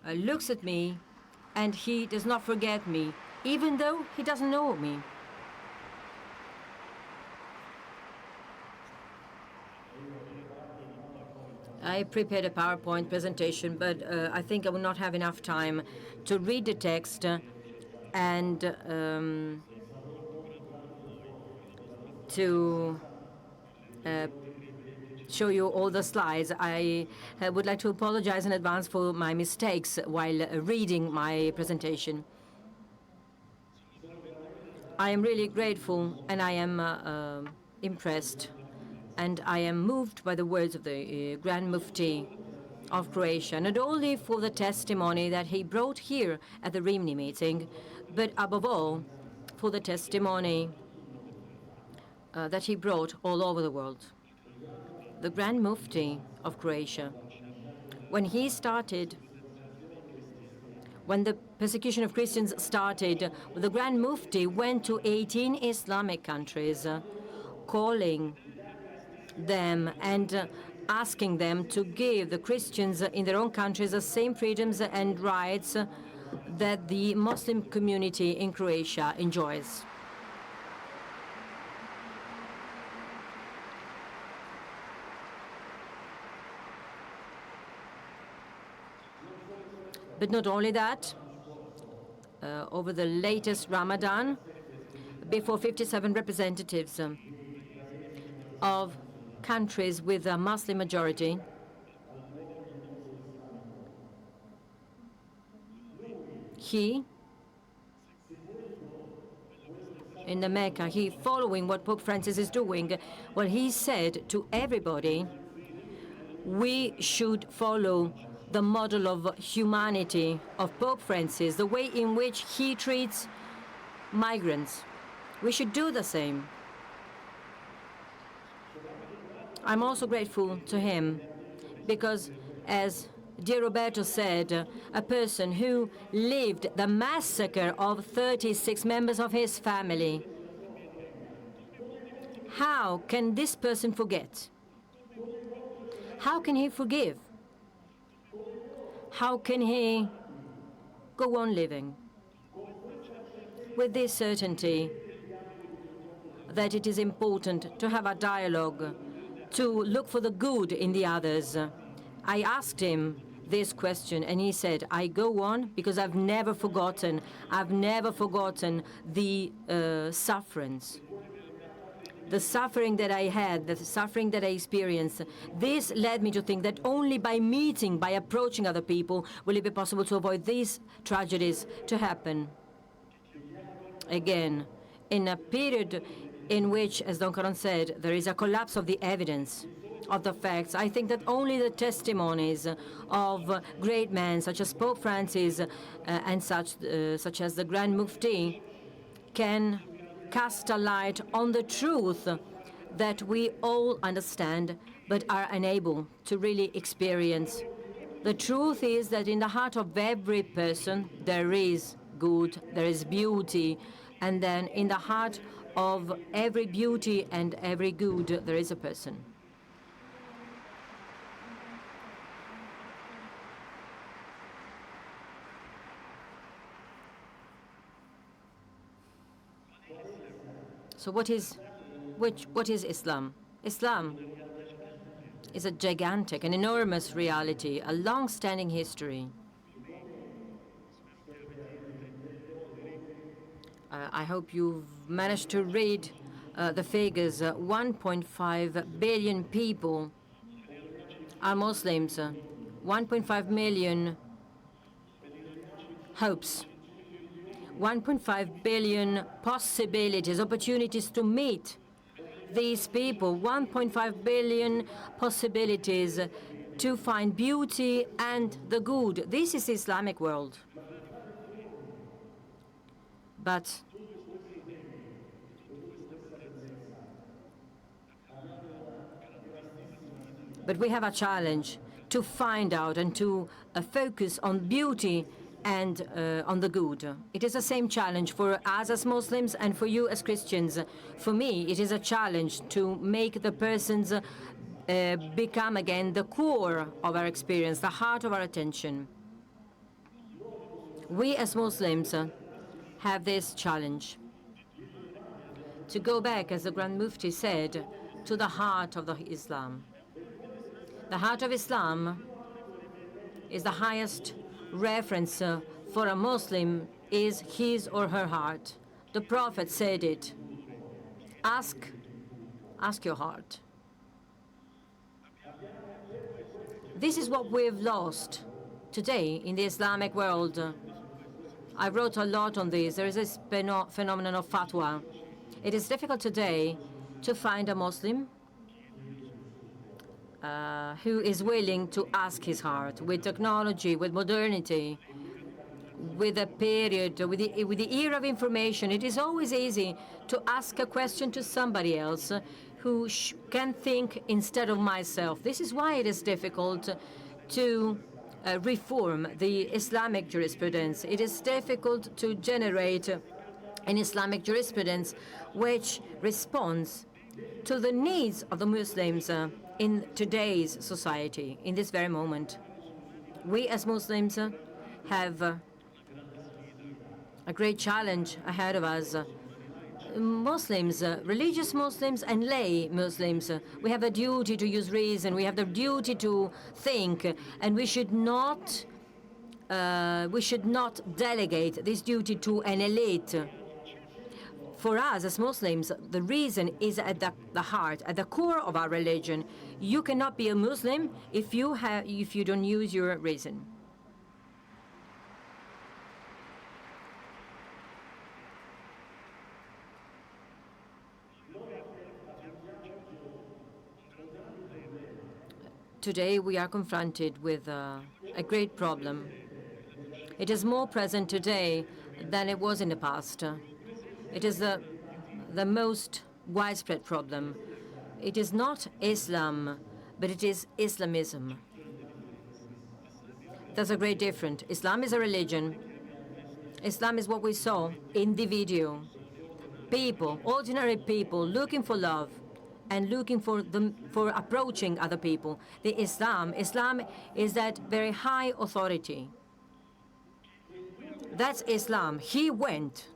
[SPEAKER 1] looks at me, and he does not forget me, even though he doesn't know me. I prepared a PowerPoint presentation, but I think I will not have enough time to read the text and to show you all the slides. I would like to apologize in advance for my mistakes while reading my presentation. I am really grateful and I am impressed and I am moved by the words of the Grand Muftì of Croatia, not only for the testimony that he brought here at the Rimini meeting, but above all for the testimony that he brought all over the world. The Grand Muftì of Croatia, when the persecution of Christians started, the Grand Muftì went to 18 Islamic countries, calling them and asking them to give the Christians in their own countries the same freedoms and rights that the Muslim community in Croatia enjoys. But not only that, over the latest Ramadan, before 57 representatives of countries with a Muslim majority in the Mecca, following what Pope Francis is doing, well, he said to everybody, we should follow the model of humanity of Pope Francis, the way in which he treats migrants. We should do the same. I'm also grateful to him because, as dear Roberto said, a person who lived the massacre of 36 members of his family, how can this person forget? How can he forgive? How can he go on living with this certainty that it is important to have a dialogue, to look for the good in the others? I asked him this question, and he said, I go on because I've never forgotten the sufferings. The suffering that I had, the suffering that I experienced, this led me to think that only by meeting, by approaching other people, will it be possible to avoid these tragedies to happen again. In a period in which, as Don Caron said, there is a collapse of the evidence, of the facts. I think that only the testimonies of great men such as Pope Francis and such as the Grand Muftì can cast a light on the truth that we all understand but are unable to really experience. The truth is that in the heart of every person there is good, there is beauty, and then in the heart of every beauty and every good there is a person. So what is Islam? Islam is a gigantic, an enormous reality, a long-standing history. I hope you've managed to read the figures. 1.5 billion people are Muslims. 1.5 million hopes. 1.5 billion possibilities, opportunities to meet these people. 1.5 billion possibilities to find beauty and the good. This is the Islamic world. But we have a challenge to find out and to focus on beauty and on the good. It is the same challenge for us as Muslims and for you as Christians. For me, it is a challenge to make the persons become again the core of our experience, the heart of our attention. We as Muslims have this challenge to go back, as the Grand Muftì said, to the heart of Islam. The heart of Islam is the highest reference for a Muslim is his or her heart. The Prophet said it. Ask your heart. This is what we've lost today in the Islamic world. I wrote a lot on this. There is this phenomenon of fatwa. It is difficult today to find a Muslim who is willing to ask his heart. With technology, with modernity, with a period, with the era of information, it is always easy to ask a question to somebody else who can think instead of myself. This is why it is difficult to reform the Islamic jurisprudence. It is difficult to generate an Islamic jurisprudence which responds to the needs of the Muslims in today's society, in this very moment. We as Muslims have a great challenge ahead of us. Muslims, religious Muslims and lay Muslims, we have a duty to use reason, we have the duty to think, and we should not delegate this duty to an elite. For us as Muslims, the reason is at the heart, at the core of our religion. You cannot be a Muslim if you don't use your reason. Today we are confronted with a great problem. It is more present today than it was in the past. It is the most widespread problem. It is not Islam, but it is Islamism. There's a great difference. Islam is a religion. Islam is what we saw in the video. People, ordinary people, looking for love and looking for approaching other people. Islam is that very high authority. That's Islam. He went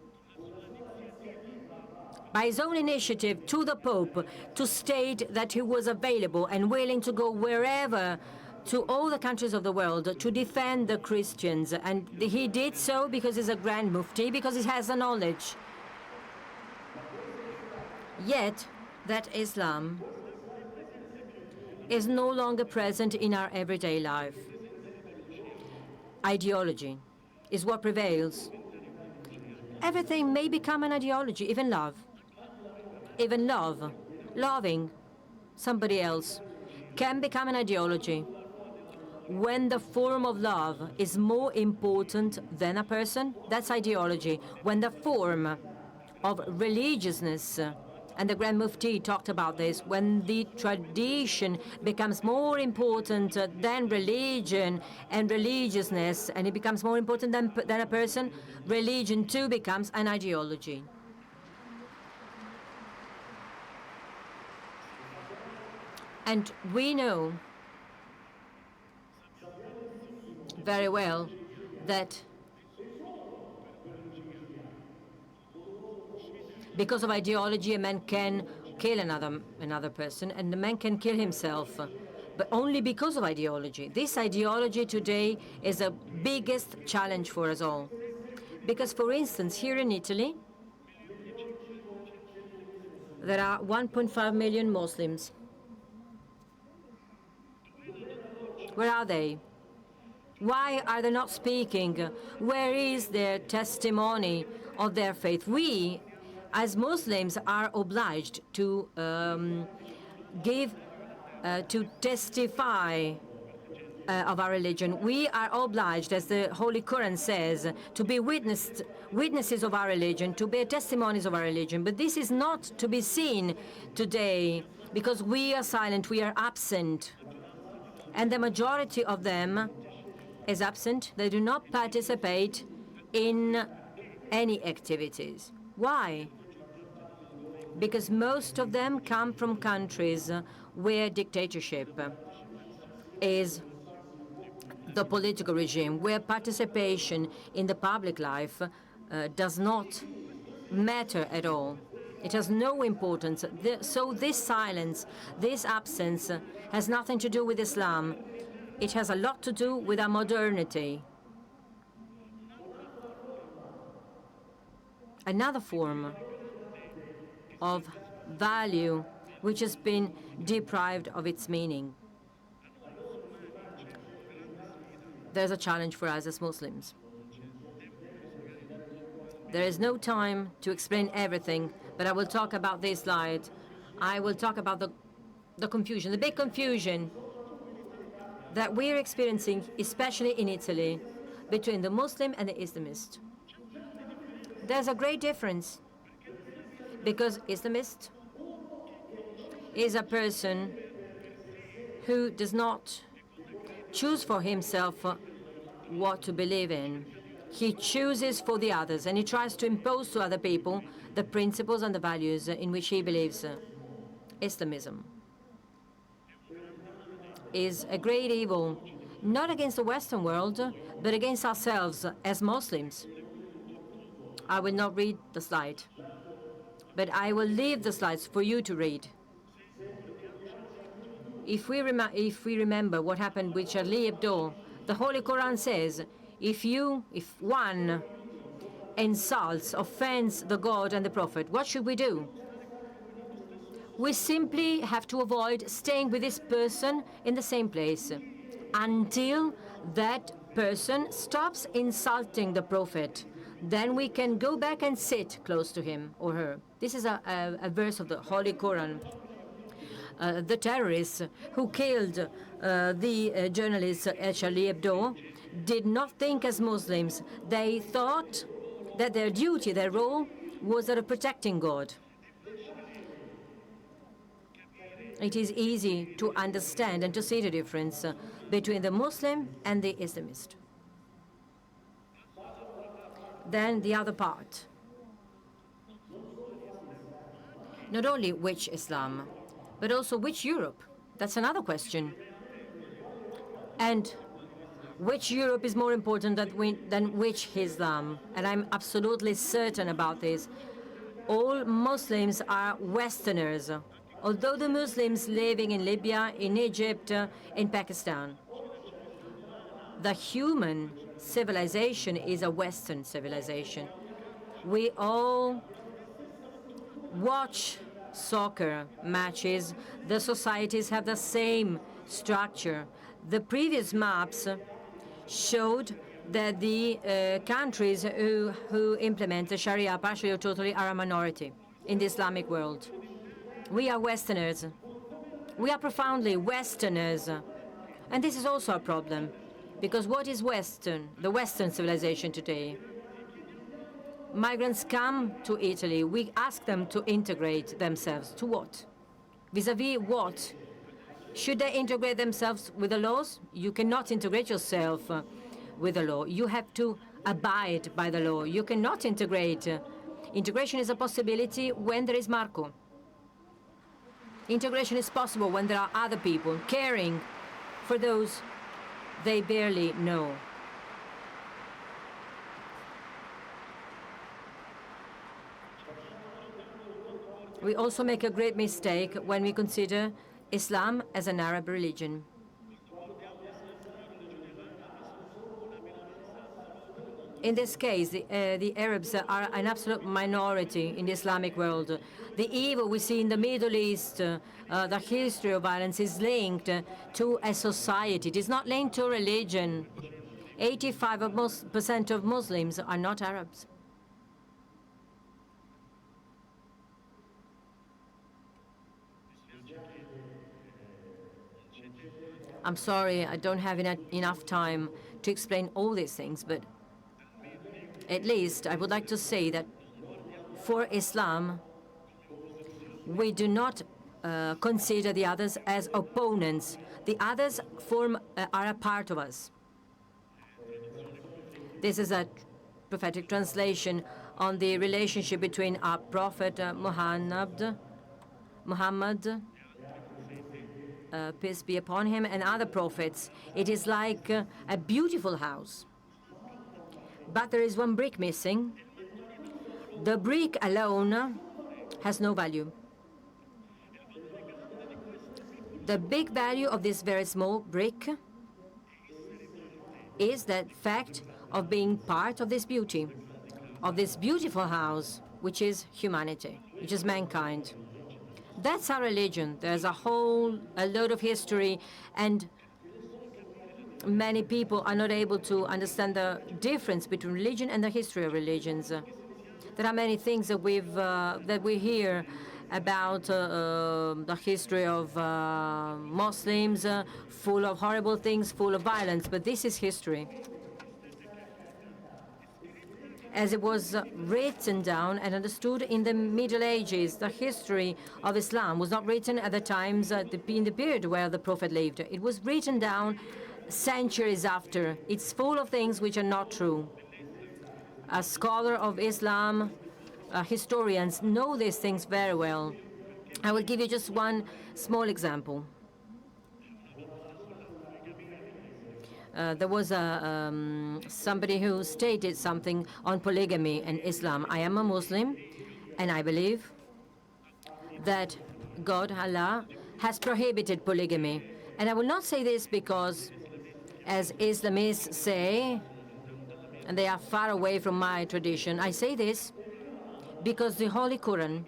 [SPEAKER 1] by his own initiative to the Pope to state that he was available and willing to go wherever, to all the countries of the world, to defend the Christians. And he did so because he's a Grand Muftì, because he has the knowledge. Yet, that Islam is no longer present in our everyday life. Ideology is what prevails. Everything may become an ideology, even love. Even love, loving somebody else, can become an ideology when the form of love is more important than a person. That's ideology. When the form of religiousness, and the Grand Muftì talked about this, when the tradition becomes more important than religion and religiousness, and it becomes more important than a person, religion too becomes an ideology. And we know very well that because of ideology, a man can kill another person, and the man can kill himself, but only because of ideology. This ideology today is the biggest challenge for us all. Because, for instance, here in Italy, there are 1.5 million Muslims. Where are they? Why are they not speaking? Where is their testimony of their faith? We, as Muslims, are obliged to testify of our religion. We are obliged, as the Holy Quran says, to be witnesses of our religion, to bear testimonies of our religion. But this is not to be seen today because we are silent, we are absent. And the majority of them is absent. They do not participate in any activities. Why? Because most of them come from countries where dictatorship is the political regime, where participation in the public life does not matter at all. It has no importance. So this silence, this absence, has nothing to do with Islam. It has a lot to do with our modernity. Another form of value which has been deprived of its meaning. There's a challenge for us as Muslims. There is no time to explain everything, but I will talk about this slide. I will talk about the confusion, the big confusion that we're experiencing, especially in Italy, between the Muslim and the Islamist. There's a great difference, because Islamist is a person who does not choose for himself what to believe in. He chooses for the others, and he tries to impose to other people the principles and the values in which he believes. Islamism is a great evil, not against the Western world, but against ourselves as Muslims. I will not read the slide, but I will leave the slides for you to read. If we remember what happened with Charlie Hebdo, the Holy Quran says, if one insults, offends the God and the Prophet, what should we do? We simply have to avoid staying with this person in the same place until that person stops insulting the Prophet. Then we can go back and sit close to him or her. This is a verse of the Holy Quran. The terrorists who killed the journalist Charlie Hebdo did not think as Muslims. They thought that their duty, their role, was that of protecting God. It is easy to understand and to see the difference between the Muslim and the Islamist. Then the other part. Not only which Islam, but also which Europe? That's another question. And which Europe is more important than which Islam? And I'm absolutely certain about this. All Muslims are Westerners, although the Muslims living in Libya, in Egypt, in Pakistan. The human civilization is a Western civilization. We all watch soccer matches. The societies have the same structure. The previous maps showed that the countries who implement the Sharia partially or totally are a minority in the Islamic world. We are Westerners. We are profoundly Westerners. And this is also a problem, because what is Western, the Western civilization today? Migrants come to Italy. We ask them to integrate themselves. To what? Vis-à-vis what? Should they integrate themselves with the laws? You cannot integrate yourself with the law. You have to abide by the law. You cannot integrate. Integration is a possibility when there is Marco. Integration is possible when there are other people caring for those they barely know. We also make a great mistake when we consider Islam as an Arab religion. In this case, the Arabs are an absolute minority in the Islamic world. The evil we see in the Middle East, the history of violence, is linked to a society. It is not linked to religion. 85% of Muslims are not Arabs. I'm sorry, I don't have enough time to explain all these things, but at least I would like to say that for Islam, we do not consider the others as opponents. The others are a part of us. This is a prophetic translation on the relationship between our prophet Muhammad, peace be upon him, and other prophets. It is like a beautiful house. But there is one brick missing. The brick alone has no value. The big value of this very small brick is that fact of being part of this beauty, of this beautiful house, which is humanity, which is mankind. That's our religion. There's a lot of history, and many people are not able to understand the difference between religion and the history of religions. There are many things that we hear about the history of Muslims, full of horrible things, full of violence, but this is history. As it was written down and understood in the Middle Ages, the history of Islam was not written at the times, in the period where the Prophet lived. It was written down centuries after. It's full of things which are not true. A scholar of Islam, historians know these things very well. I will give you just one small example. There was somebody who stated something on polygamy in Islam. I am a Muslim, and I believe that God, Allah, has prohibited polygamy. And I will not say this because, as Islamists say, and they are far away from my tradition, I say this because the Holy Quran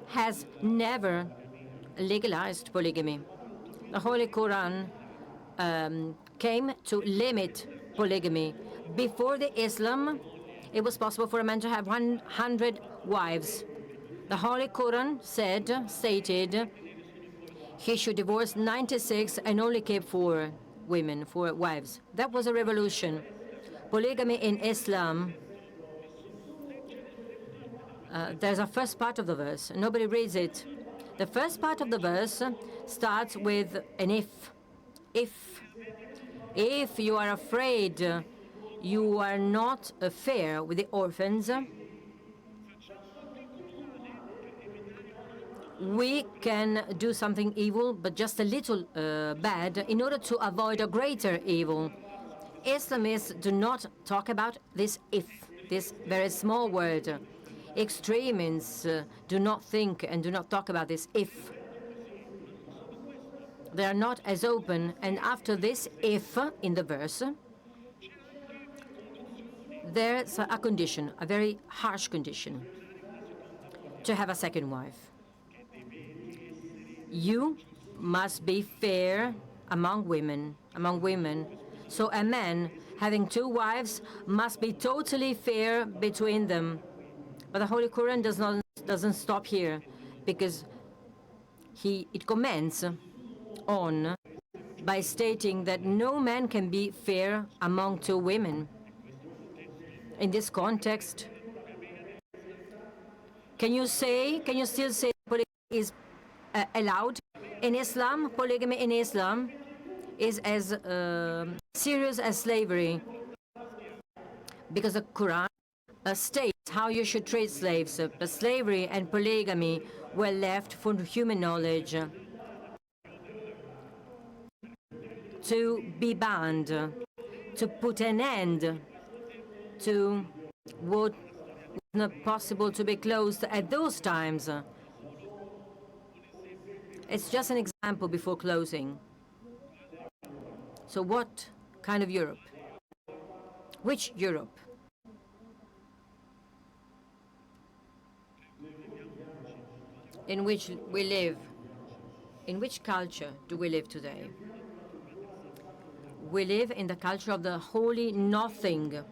[SPEAKER 1] has never legalized polygamy. The Holy Quran came to limit polygamy. Before the Islam, it was possible for a man to have 100 wives. The Holy Quran stated he should divorce 96 and only keep 4 wives. That was a revolution. Polygamy in Islam, there's a first part of the verse. Nobody reads it. The first part of the verse starts with an if. If you are afraid you are not fair with the orphans, we can do something evil, but just a little bad, in order to avoid a greater evil. Islamists do not talk about this if, this very small word. Extremists do not think and do not talk about this if. They are not as open, and after this if in the verse, there's a condition, a very harsh condition, to have a second wife. You must be fair among women. So a man having 2 wives must be totally fair between them. But the Holy Quran doesn't stop here, because it comments on by stating that no man can be fair among two women. In this context, can you still say polygamy is allowed in Islam? Polygamy in Islam is as serious as slavery, because the Quran states how you should treat slaves. But slavery and polygamy were left for human knowledge to be banned, to put an end to what was not possible to be closed at those times. It's just an example before closing. So what kind of Europe? Which Europe? In which we live? In which culture do we live today? We live in the culture of the holy nothing.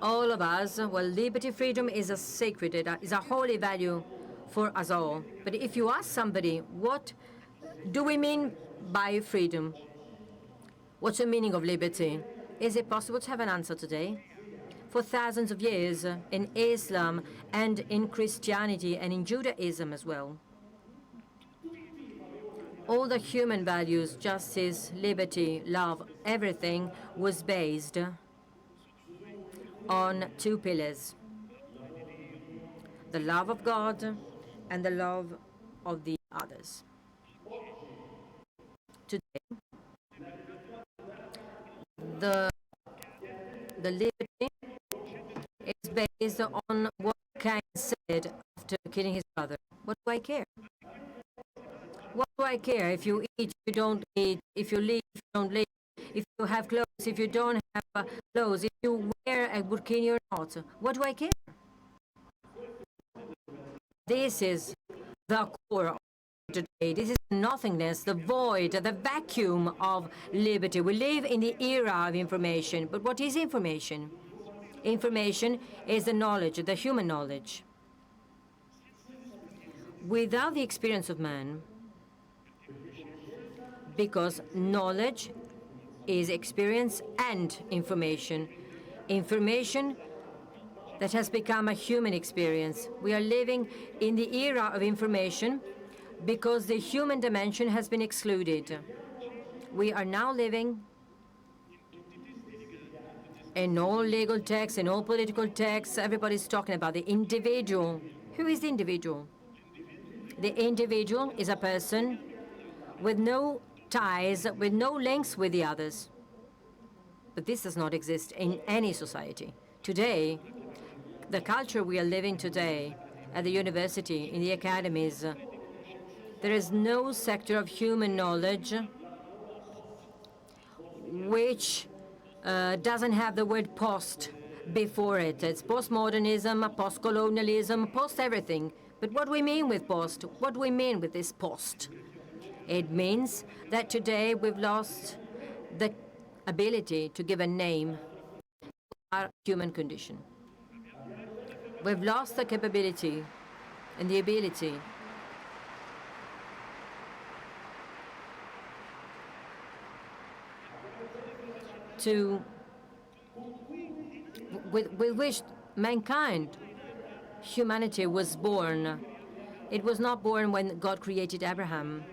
[SPEAKER 1] All of us, well, liberty, freedom is a sacred, is a holy value for us all. But if you ask somebody, what do we mean by freedom? What's the meaning of liberty? Is it possible to have an answer today? For thousands of years in Islam and in Christianity and in Judaism as well, all the human values, justice, liberty, love, everything was based on two pillars: the love of God and the love of the others. Today, the liberty is based on what Cain said after killing his brother. What do I care? What do I care if you eat, if you don't eat, if you live, if you don't live, if you have clothes, if you don't have clothes, if you wear a burkini or not? What do I care? This is the core of today. This is nothingness, the void, the vacuum of liberty. We live in the era of information. But what is information? Information is the knowledge, the human knowledge. Without the experience of man, because knowledge is experience and information. Information that has become a human experience. We are living in the era of information because the human dimension has been excluded. We are now living in all legal texts, in all political texts, everybody's talking about the individual. Who is the individual? The individual is a person with no ties, with no links with the others. But this does not exist in any society. Today, the culture we are living today at the university, in the academies, there is no sector of human knowledge which doesn't have the word post before it. It's postmodernism, post-colonialism, post-everything. But what do we mean with post? What do we mean with this post? It means that today we've lost the ability to give a name to our human condition. We've lost the capability and the ability to, with which mankind, humanity was born. It was not born when God created Abraham.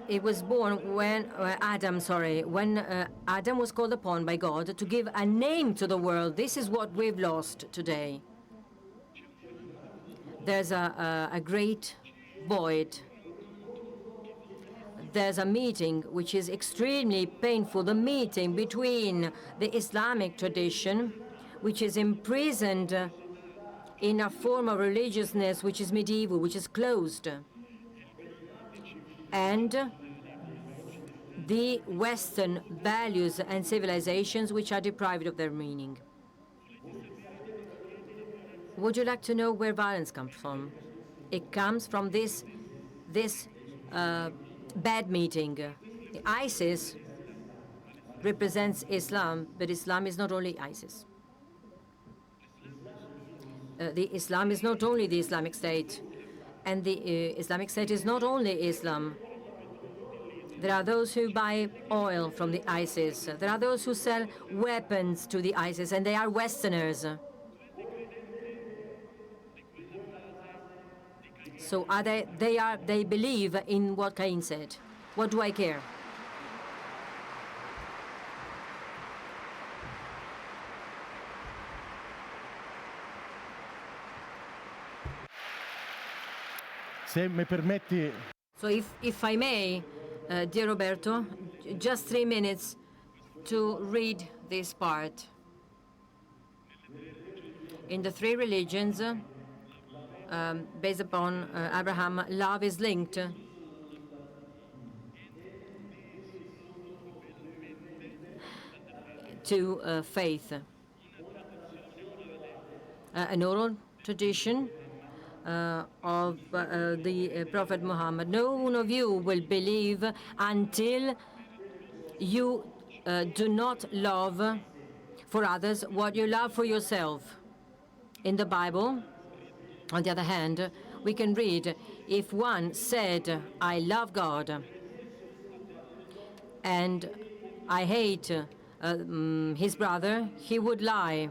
[SPEAKER 1] It was born when Adam was called upon by God to give a name to the world. This is what we've lost today. There's a great void. There's a meeting which is extremely painful, the meeting between the Islamic tradition, which is imprisoned in a form of religiousness which is medieval, which is closed, and the Western values and civilizations which are deprived of their meaning. Would you like to know where violence comes from? It comes from this bad meeting. ISIS represents Islam, but Islam is not only ISIS. the Islam is not only the Islamic State, and the Islamic State is not only Islam. There are those who buy oil from the ISIS. There are those who sell weapons to the ISIS, and they are Westerners. So they believe in what Cain said. What do I care?
[SPEAKER 3] Se mi permetti,
[SPEAKER 1] So if I may, dear Roberto, just 3 minutes to read this part. In the three religions, based upon Abraham, love is linked to faith. An oral tradition of the Prophet Muhammad. No one of you will believe until you do not love for others what you love for yourself. In the Bible, on the other hand, we can read, if one said, I love God, and I hate his brother, he would lie.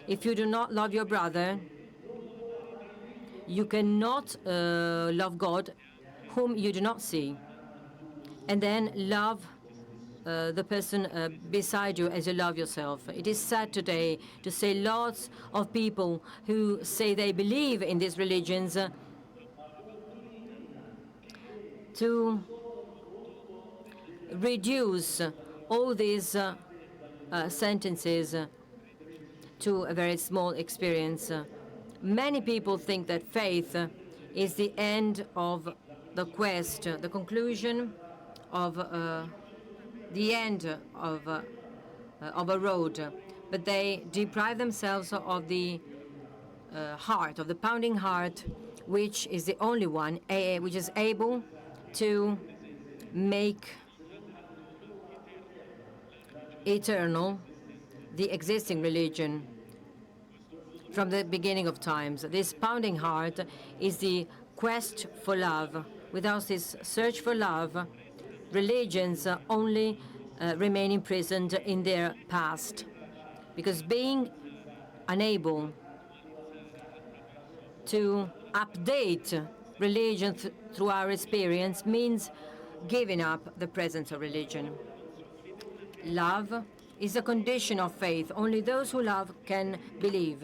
[SPEAKER 1] If you do not love your brother, you cannot love God, whom you do not see. And then love the person beside you as you love yourself. It is sad today to see lots of people who say they believe in these religions to reduce all these sentences to a very small experience. Many people think that faith is the end of the quest, the conclusion of the end of a road, but they deprive themselves of the heart, of the pounding heart, which is the only one which is able to make eternal the existing religion from the beginning of times. This pounding heart is the quest for love. Without this search for love, religions only remain imprisoned in their past. Because being unable to update religion through our experience means giving up the presence of religion. Love is a condition of faith. Only those who love can believe.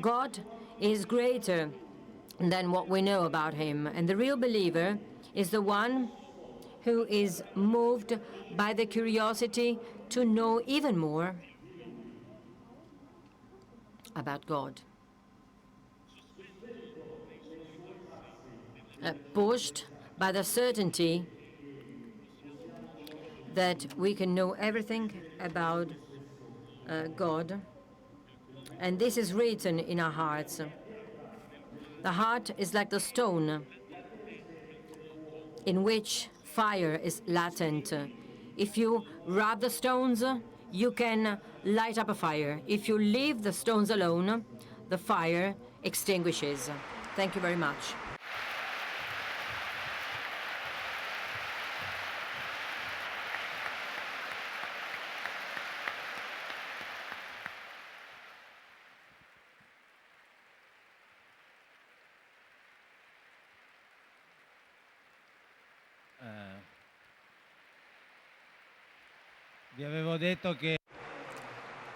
[SPEAKER 1] God is greater than what we know about him, and the real believer is the one who is moved by the curiosity to know even more about God. Pushed by the certainty that we can know everything about God, and this is written in our hearts. The heart is like the stone in which fire is latent. If you rub the stones, you can light up a fire. If you leave the stones alone, the fire extinguishes. Thank you very much.
[SPEAKER 4] Vi avevo detto che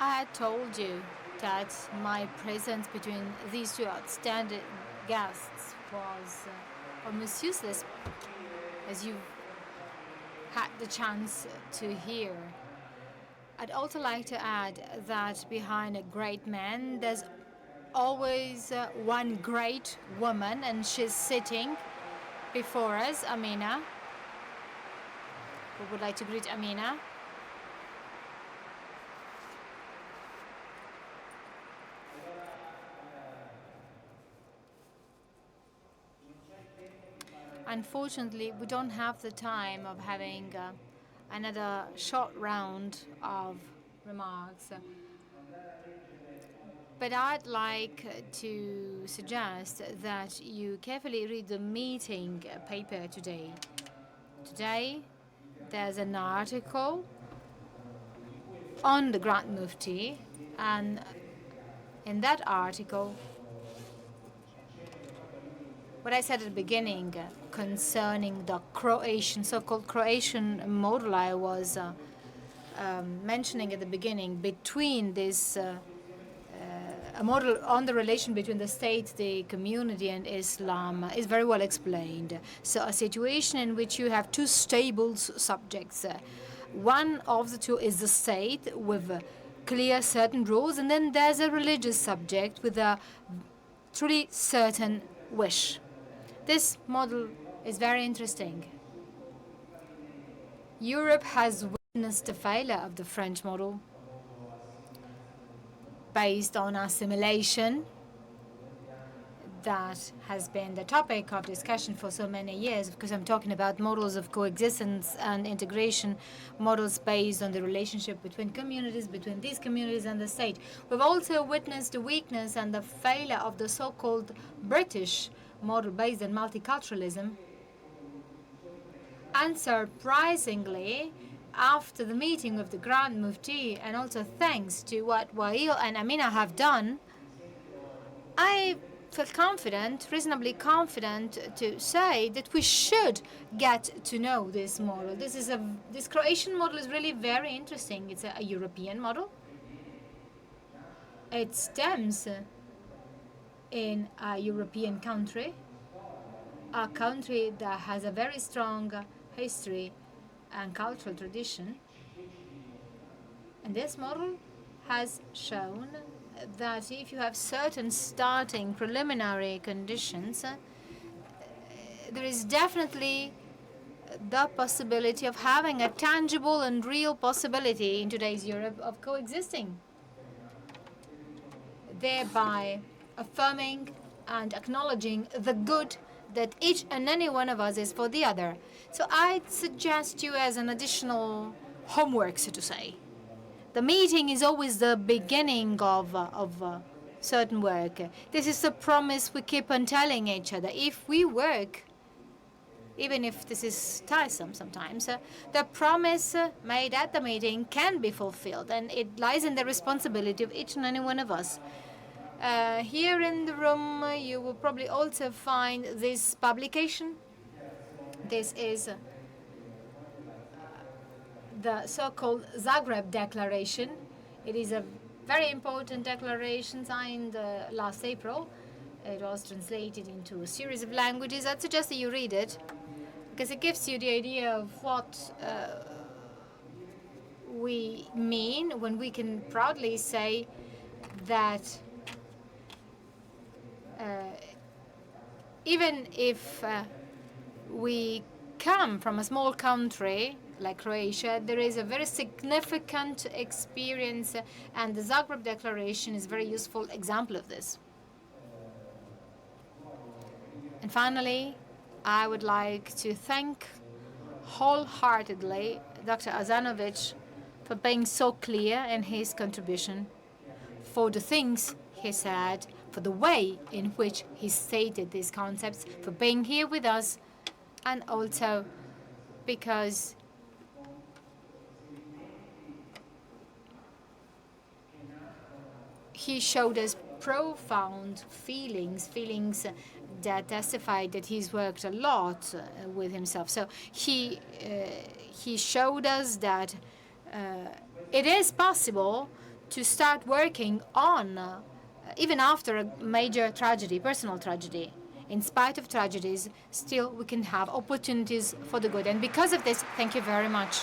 [SPEAKER 2] I had told you that my presence between these two outstanding guests was almost useless, as you had the chance to hear. I'd also like to add that behind a great man, there's always one great woman, and she's sitting before us, Amina. We would like to greet Amina. Unfortunately, we don't have the time of having another short round of remarks. But I'd like to suggest that you carefully read the meeting paper today. Today, there's an article on the Grand Muftì, and in that article, what I said at the beginning concerning the Croatian, so-called Croatian model I was mentioning at the beginning, between this a model on the relation between the state, the community, and Islam is very well explained. So a situation in which you have two stable subjects. One of the two is the state with clear certain rules, and then there's a religious subject with a truly certain wish. This model is very interesting. Europe has witnessed the failure of the French model based on assimilation. That has been the topic of discussion for so many years, because I'm talking about models of coexistence and integration, models based on the relationship between communities, between these communities and the state. We've also witnessed the weakness and the failure of the so-called British model based on multiculturalism. Unsurprisingly, after the meeting with the Grand Muftì, and also thanks to what Wael and Amina have done, I feel confident, reasonably confident, to say that we should get to know this model. This Croatian model is really very interesting. It's a European model. It stems in a European country, a country that has a very strong history and cultural tradition. And this model has shown that if you have certain starting preliminary conditions, there is definitely the possibility of having a tangible and real possibility in today's Europe of coexisting, thereby affirming and acknowledging the good that each and any one of us is for the other. So I'd suggest you as an additional homework, so to say. The meeting is always the beginning of certain work. This is the promise we keep on telling each other. If we work, even if this is tiresome sometimes, the promise made at the meeting can be fulfilled, and it lies in the responsibility of each and any one of us. Here in the room, you will probably also find this publication. This is the so-called Zagreb Declaration. It is a very important declaration signed last April. It was translated into a series of languages. I'd suggest that you read it, because it gives you the idea of what we mean when we can proudly say that even if we come from a small country like Croatia, there is a very significant experience, and the Zagreb Declaration is a very useful example of this. And finally, I would like to thank wholeheartedly Dr. Hasanovic for being so clear in his contribution, for the things he said, for the way in which he stated these concepts, for being here with us, and also because he showed us profound feelings that testified that he's worked a lot with himself. So he showed us that it is possible to start working on, even after a major tragedy, personal tragedy. In spite of tragedies, still we can have opportunities for the good. And because of this, thank you very much.